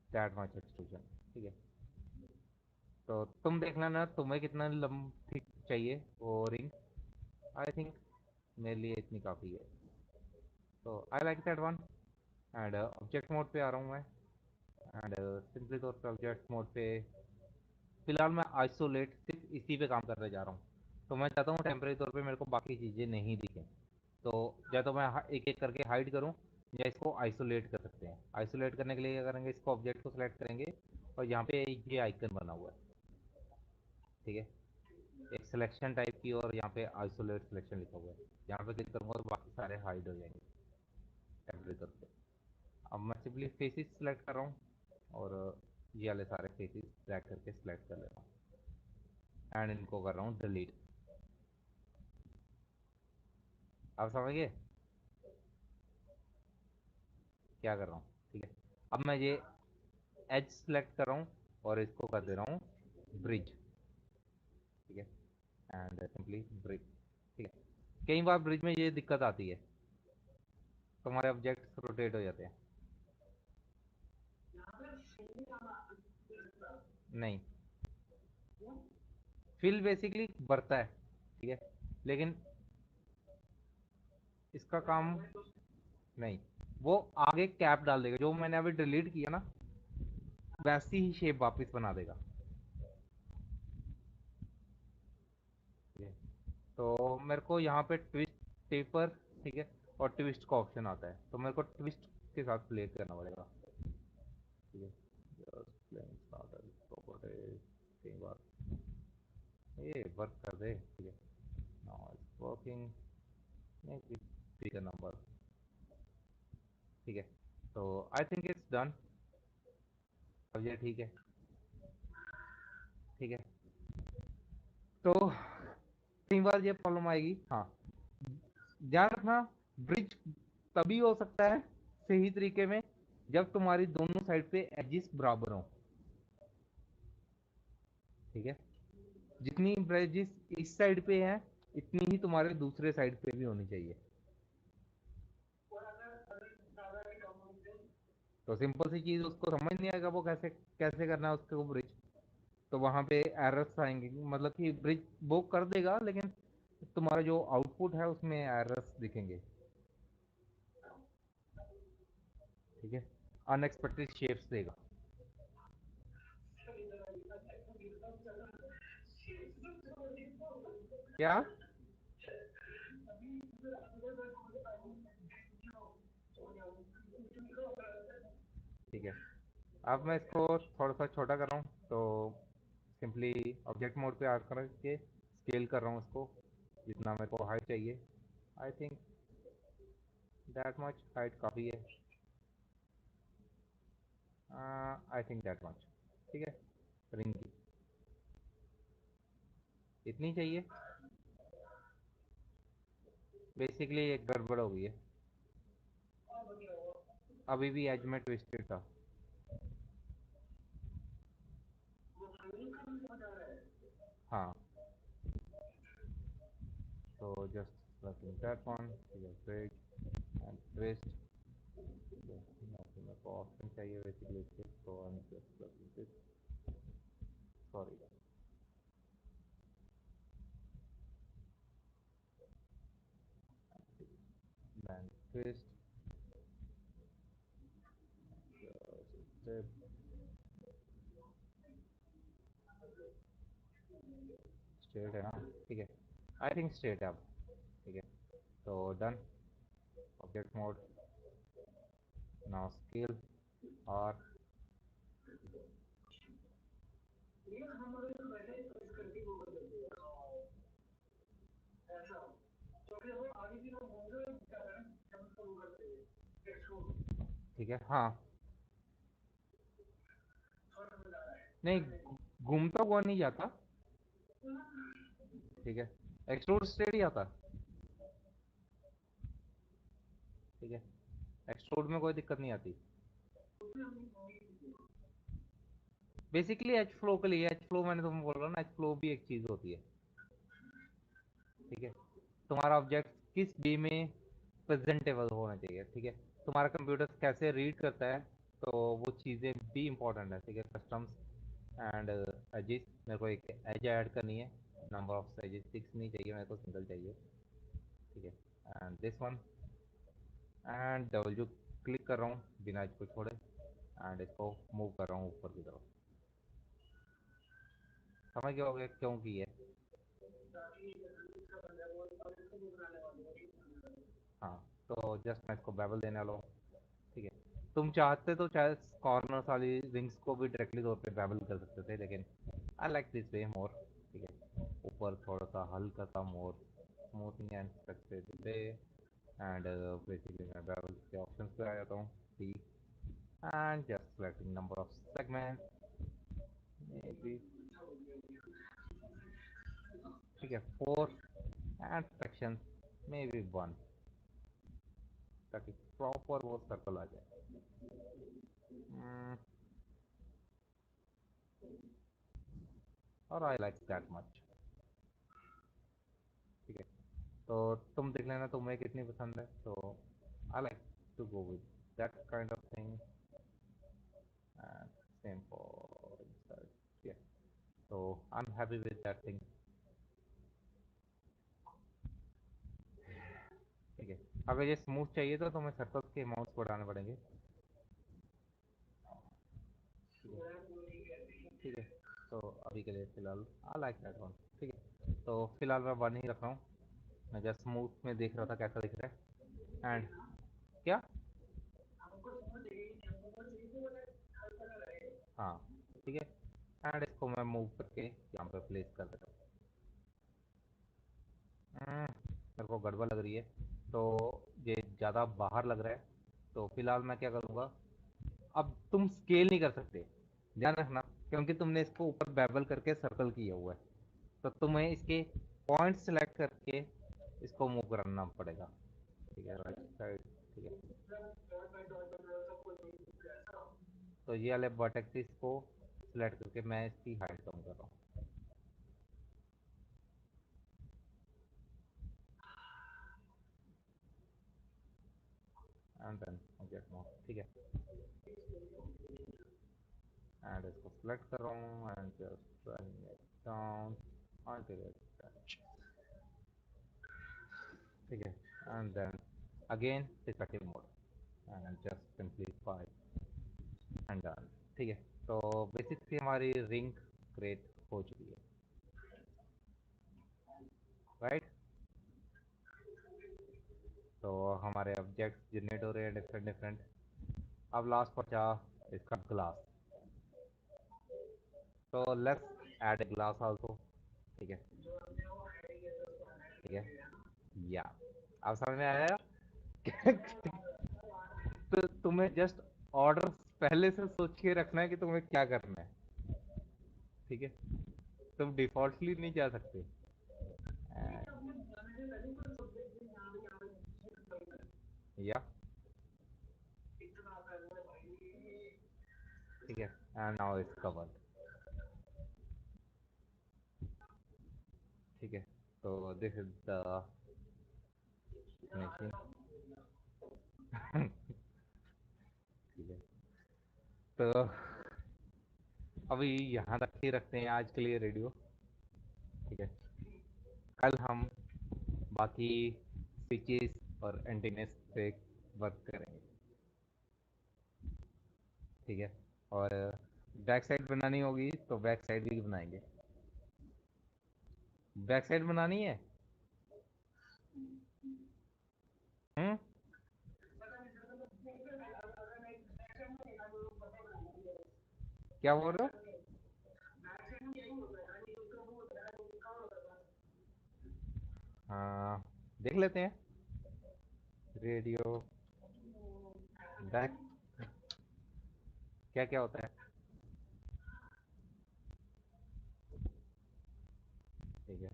that much extrusion. ठीक है, तो तुम देख लेना तुम्हें कितना थिक चाहिए वो रिंग। आई थिंक मेरे लिए इतनी काफ़ी है, तो I like that one. And object mode पे आ रहा हूँ मैं। एंड सिंपली तौर पे ऑब्जेक्ट मोड पे फिलहाल मैं आइसोलेट सिर्फ इसी पे काम करने जा रहा हूँ। तो मैं चाहता हूँ टेम्परेरी तौर पे मेरे को बाकी चीज़ें नहीं दिखें। तो या तो मैं एक एक करके हाइड करूँ, या इसको आइसोलेट कर सकते हैं। आइसोलेट करने के लिए क्या करेंगे, इसको ऑब्जेक्ट को सिलेक्ट करेंगे और यहाँ पे ये आइकन बना हुआ है, ठीक है, एक सिलेक्शन टाइप की, और यहाँ पे आइसोलेट सिलेक्शन लिखा हुआ है। यहाँ पे क्लिक करूँगा तो बाकी सारे हाइड हो जाएंगे टेम्परेरी तौर पे। अब मैं सिंपली फेसिस सिलेक्ट कर रहा हूँ और ये वाले सारे फेसिस ड्रैग करके सिलेक्ट कर ले रहा हूँ एंड इनको कर रहा हूँ डिलीट। आप समझ गए क्या कर रहा हूँ? ठीक है, अब मैं ये एज सेलेक्ट कर रहा हूँ और इसको कर दे रहा हूँ ब्रिज। ठीक है, एंड सिंपली ब्रिज। ठीक है, कई बार ब्रिज में ये दिक्कत आती है, तुम्हारे ऑब्जेक्ट्स रोटेट हो जाते हैं। नहीं, फिल बेसिकली बढ़ता है, ठीक है, लेकिन इसका काम नहीं, वो आगे कैप डाल देगा। जो मैंने अभी डिलीट किया ना, वैसी ही शेप वापस बना देगा। ठीक है, तो मेरे को यहाँ पे ट्विस्ट टेपर, ठीक है, और ट्विस्ट का ऑप्शन आता है, तो मेरे को ट्विस्ट के साथ प्ले करना पड़ेगा। ठीक है, just playing starter properties, कई बार ये वर्क कर दे। ठीक है, now it's working, may be the number. ठीक है, तो आई थिंक इट्स डन। अब ये ठीक है। ठीक है, तो कई बार ये प्रॉब्लम आएगी। हाँ, ध्यान रखना, ब्रिज तभी हो सकता है सही तरीके में जब तुम्हारी दोनों साइड पे एजिस बराबर हो। ठीक है, जितनी ब्रिजेस इस साइड पे है, इतनी ही तुम्हारे दूसरे साइड पे भी होनी चाहिए। तो सिंपल सी चीज उसको समझ नहीं आएगा वो कैसे कैसे करना है उसको ब्रिज। तो वहां पे एरर्स आएंगे, मतलब कि ब्रिज वो कर देगा लेकिन तुम्हारा जो आउटपुट है उसमें एरर्स दिखेंगे। ठीक है, अनएक्सपेक्टेड शेप्स देगा। क्या? ठीक है, अब मैं इसको थोड़ा सा छोटा कर रहा हूँ, तो सिंपली ऑब्जेक्ट मोड पे आकर के स्केल कर रहा हूँ उसको जितना मेरे को हाइट चाहिए। I think that much height काफ़ी है। I think that much. ठीक है, रिंग की इतनी चाहिए। बेसिकली एक गड़बड़ हो गई है, अभी भी एज में ट्विस्टेड था। हाँ, तो just selecting that one, bridge and twist। मेरे को ऑप्शन चाहिए बेसिकली इसके, तो I am just selecting this, sorry. then twist, step, straight है ना? ठीक है, आई थिंक स्ट्रेट है अब। ठीक है, तो done. Object mode, now scale, और ठीक है, हाँ। नहीं, घूमता हुआ नहीं जाता। ठीक है, एक्सट्रूड स्ट्रेट ही आता। ठीक है, एक्सट्रूड में कोई दिक्कत नहीं आती। बेसिकली एच फ्लो के लिए, एच फ्लो मैंने तुम्हें बोल रहा हूँ ना, एच फ्लो भी एक चीज होती है। ठीक है, तुम्हारा ऑब्जेक्ट किस बी में प्रेजेंटेबल होना चाहिए। ठीक है, तुम्हारा कंप्यूटर कैसे रीड करता है, तो वो चीज़ें भी इंपॉर्टेंट है। ठीक है, कस्टम्स एंड एजेस, मेरे को एक एज ऐड करनी है। नंबर ऑफ एजेस 6 नहीं चाहिए मेरे को, सिंगल चाहिए। ठीक है, and this one, and W click कर रहा हूँ बिना इसको छोड़े, एंड इसको मूव कर रहा हूँ ऊपर की तरफ। समझ गया होगा क्यों की है। हाँ, तो जस्ट मैं इसको बेबल देने वाला हूँ। ठीक है, तुम चाहते तो चाहे कॉर्नर वाली रिंग्स को भी डायरेक्टली तौर पे बेबल कर सकते थे, लेकिन आई लाइक दिस वे मोर। ठीक है, ऊपर थोड़ा सा हल्का सा more smoothing and structured way, and basically मैं बेबल के ऑप्शंस पे आ जाता हूँ, see, and just selecting number of segment, maybe. ठीक है, 4, एंड सेक्शन मे बी 1, ताकि प्रॉपर वो सर्कल आ जाए। और आई लाइक दैट मच। ठीक है, तो तुम देख लेना तुम्हें कितनी पसंद है, तो I like to go with that kind of thing, and same for inside. तो I am happy with that thing. ठीक है, अगर ये स्मूथ चाहिए तो तुम्हें सर्कल्स के अमाउंट्स बढ़ाने पड़ेंगे। ठीक है, तो अभी के लिए फिलहाल आई लाइक दैट वन। ठीक है, तो फिलहाल मैं वन ही रख रहा हूँ। मैं जस्ट स्मूथ में देख रहा था कैसा दिख रहा है, एंड क्या, हाँ। ठीक है, एंड इसको मैं मूव करके यहाँ पे प्लेस कर देता हूँ। मेरे को गड़बड़ लग रही है, तो ये ज़्यादा बाहर लग रहा है, तो फिलहाल मैं क्या करूँगा, अब तुम स्केल नहीं कर सकते, ध्यान रखना, क्योंकि तुमने इसको ऊपर बेबल करके सर्कल किया हुआ है, तो तुम्हें इसके पॉइंट सेलेक्ट करके इसको मूव करना पड़ेगा। ठीक है, राइट साइड। ठीक है, तो ये वाले वर्टेक्सिस को सिलेक्ट करके मैं इसकी हाइट कम कर रहा हूँ, एंड देन गेट मोर। ठीक है, एंड इसको सिलेक्ट कर रहा हूँ, and just dragging it down until it touch। ठीक है, and then again perspective mode, and just simplify and done. ठीक है, तो बेसिकली हमारी रिंग क्रिएट हो चुकी है, राइट। तो हमारे ऑब्जेक्ट जनरेट हो रहे हैं डिफरेंट डिफरेंट। अब लास्ट बचा इसका ग्लास, तो let's add a glass also. ठीक है, ठीक है, या अब समझ में आया। तो तुम्हें जस्ट ऑर्डर पहले से सोच के रखना है कि तुम्हें क्या करना है। ठीक है, तुम डिफॉल्टली नहीं जा सकते। या ठीक है, एंड नाउ इट्स कवर्ड। ठीक है, तो दिस इज द फिनिशिंग। ठीक है, तो अभी यहाँ तक ही रखते हैं आज के लिए रेडियो। ठीक है, कल हम बाकी स्विचेस और एंटीनेस पे वर्क करेंगे। ठीक है, और बैक साइड बनानी होगी तो बैक साइड भी बनाएंगे। बैक साइड बनानी है। हम्म, क्या बोल रहे हो। हाँ, देख लेते हैं रेडियो बैक। क्या क्या होता है? ठीक है,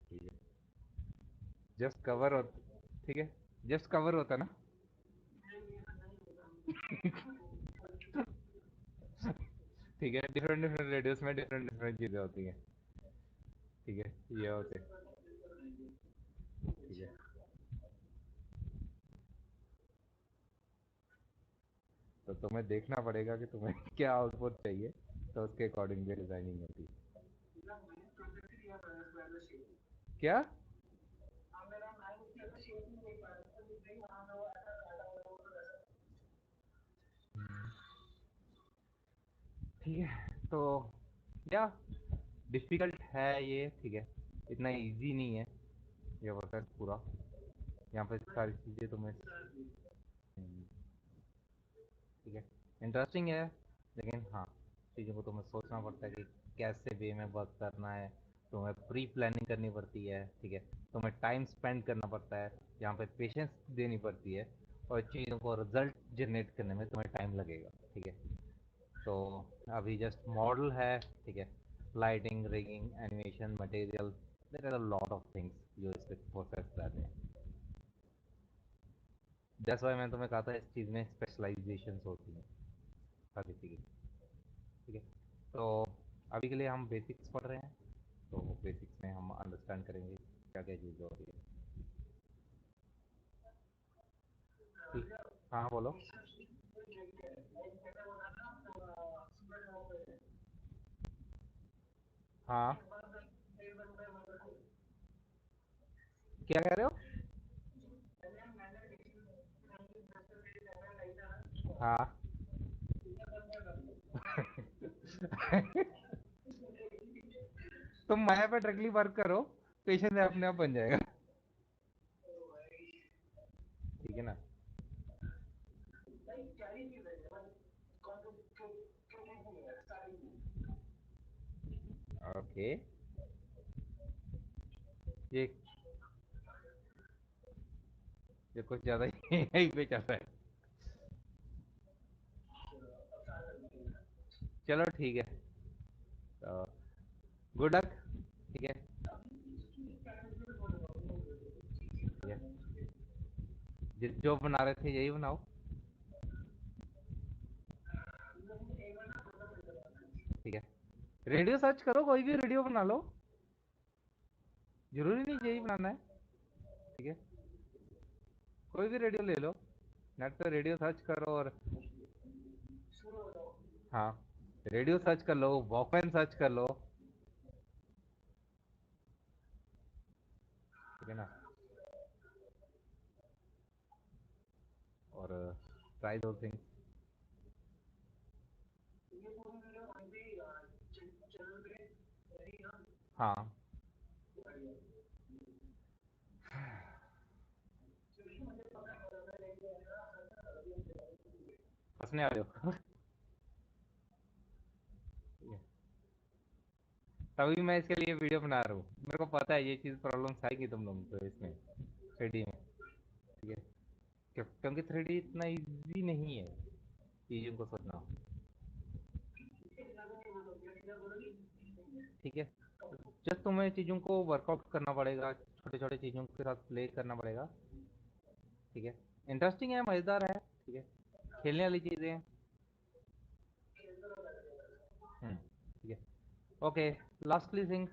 ठीक है। जस्ट कवर हो, ठीक है, जस्ट कवर होता है ना। ठीक है, डिफरेंट डिफरेंट रेडियस में डिफरेंट डिफरेंट चीजें होती हैं। ठीक है, ये होते हैं। ठीक है, तो तुम्हें देखना पड़ेगा कि तुम्हें क्या आउटपुट चाहिए, तो उसके अकॉर्डिंग भी डिजाइनिंग होती है। क्या? ठीक है, तो या डिफिकल्ट है ये, ठीक है, इतना इजी नहीं है ये प्रोसेस पूरा। यहाँ पे सारी चीज़ें तुम्हें, ठीक है, इंटरेस्टिंग है, लेकिन हाँ, चीज़ों को तुम्हें सोचना पड़ता है कि कैसे वे में वर्क करना है। तुम्हें प्री प्लानिंग करनी पड़ती है, ठीक है, तुम्हें टाइम स्पेंड करना पड़ता है, यहाँ पे पेशेंस देनी पड़ती है, और चीज़ों को रिजल्ट जनरेट करने में तुम्हें टाइम लगेगा। ठीक है, तो अभी जस्ट मॉडल है, ठीक है, lighting, rigging, animation, material, there are a lot of things जो इस पे प्रोसेस रहते हैं। दैट्स व्हाई मैंने तुम्हें कहा था इस चीज़ में स्पेशलाइजेशंस होती हैं हर किसी की। ठीक है, तो अभी के लिए हम बेसिक्स पढ़ रहे हैं, तो बेसिक्स में हम अंडरस्टैंड करेंगे क्या क्या चीज़ें हो रही है। ठीक, हाँ बोलो। हाँ, क्या कह रहे हो? हाँ। तुम माया पे डायरेक्टली वर्क करो, पेशेंस अपने आप बन जाएगा। ठीक है ना? ओके, ये ये कुछ ज्यादा ही यहीं पे चल रहा है। चलो ठीक है, तो गुड लक। ठीक है, ठीक है, जो बना रहे थे यही बनाओ। ठीक है, रेडियो सर्च करो, कोई भी रेडियो बना लो, जरूरी नहीं यही बनाना है। ठीक है, कोई भी रेडियो ले लो, नेट पे रेडियो सर्च करो और, हाँ, रेडियो सर्च कर लो, वॉकमैन सर्च कर लो। ठीक है ना? और ट्राई दो थिंग्स। हाँ, हंसने वाले हो। ठीक है, तभी मैं इसके लिए वीडियो बना रहा हूँ, मेरे को पता है ये चीज़ प्रॉब्लम आएगी तुम लोग तो इसमें, 3D में। ठीक है, क्योंकि 3D इतना इजी नहीं है चीज़ों को सोचना। ठीक है, जस्ट तुम्हें चीज़ों को वर्कआउट करना पड़ेगा, छोटे छोटे चीज़ों के साथ प्ले करना पड़ेगा। ठीक है, इंटरेस्टिंग है, मज़ेदार है। ठीक है, खेलने वाली चीज़ें हैं। ठीक है, ओके। लास्टली थिंग,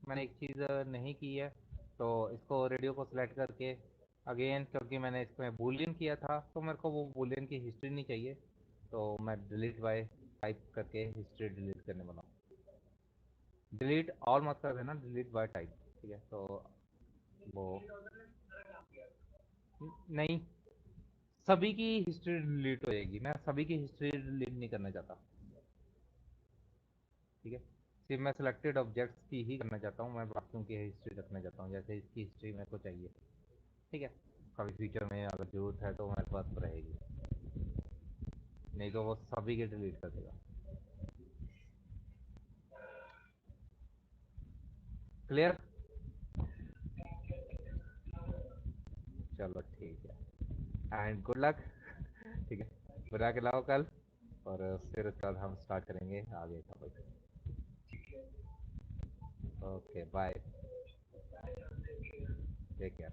मैंने एक चीज़ नहीं की है, तो इसको रेडियो को सिलेक्ट करके अगेन, क्योंकि मैंने इसमें बूलियन किया था तो मेरे को वो बूलियन की हिस्ट्री नहीं चाहिए, तो मैं डिलीट बाय टाइप करके हिस्ट्री डिलीट करने वाला हूँ। डिलीट ऑल मत कर देना, डिलीट बाय टाइप। ठीक है, तो वो नहीं, सभी की हिस्ट्री डिलीट हो जाएगी, मैं सभी की हिस्ट्री डिलीट नहीं करना चाहता। ठीक है, सिर्फ मैं सिलेक्टेड ऑब्जेक्ट्स की ही करना चाहता हूँ, मैं बाकियों की हिस्ट्री रखना चाहता हूँ, जैसे इसकी हिस्ट्री मेरे को चाहिए। ठीक है, कभी फ्यूचर में अगर जरूरत है तो मेरे पास रहेगी, नहीं तो वो सभी के डिलीट कर देगा। क्लियर? चलो ठीक है, एंड गुड लक। ठीक है, बना के लाओ कल, और फिर उसके बाद हम स्टार्ट करेंगे आगे का बस। Okay bye, take care.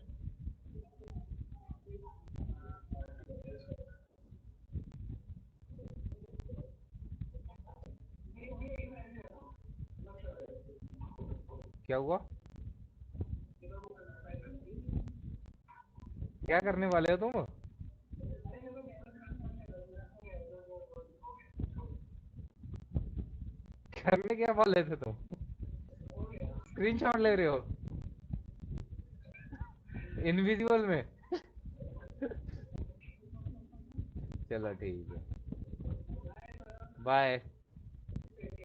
क्या हुआ? क्या करने वाले हो तुम? करने क्या वाले थे तुम? स्क्रीनशॉट ले रहे हो इनविजिबल में? चलो ठीक है, बाय।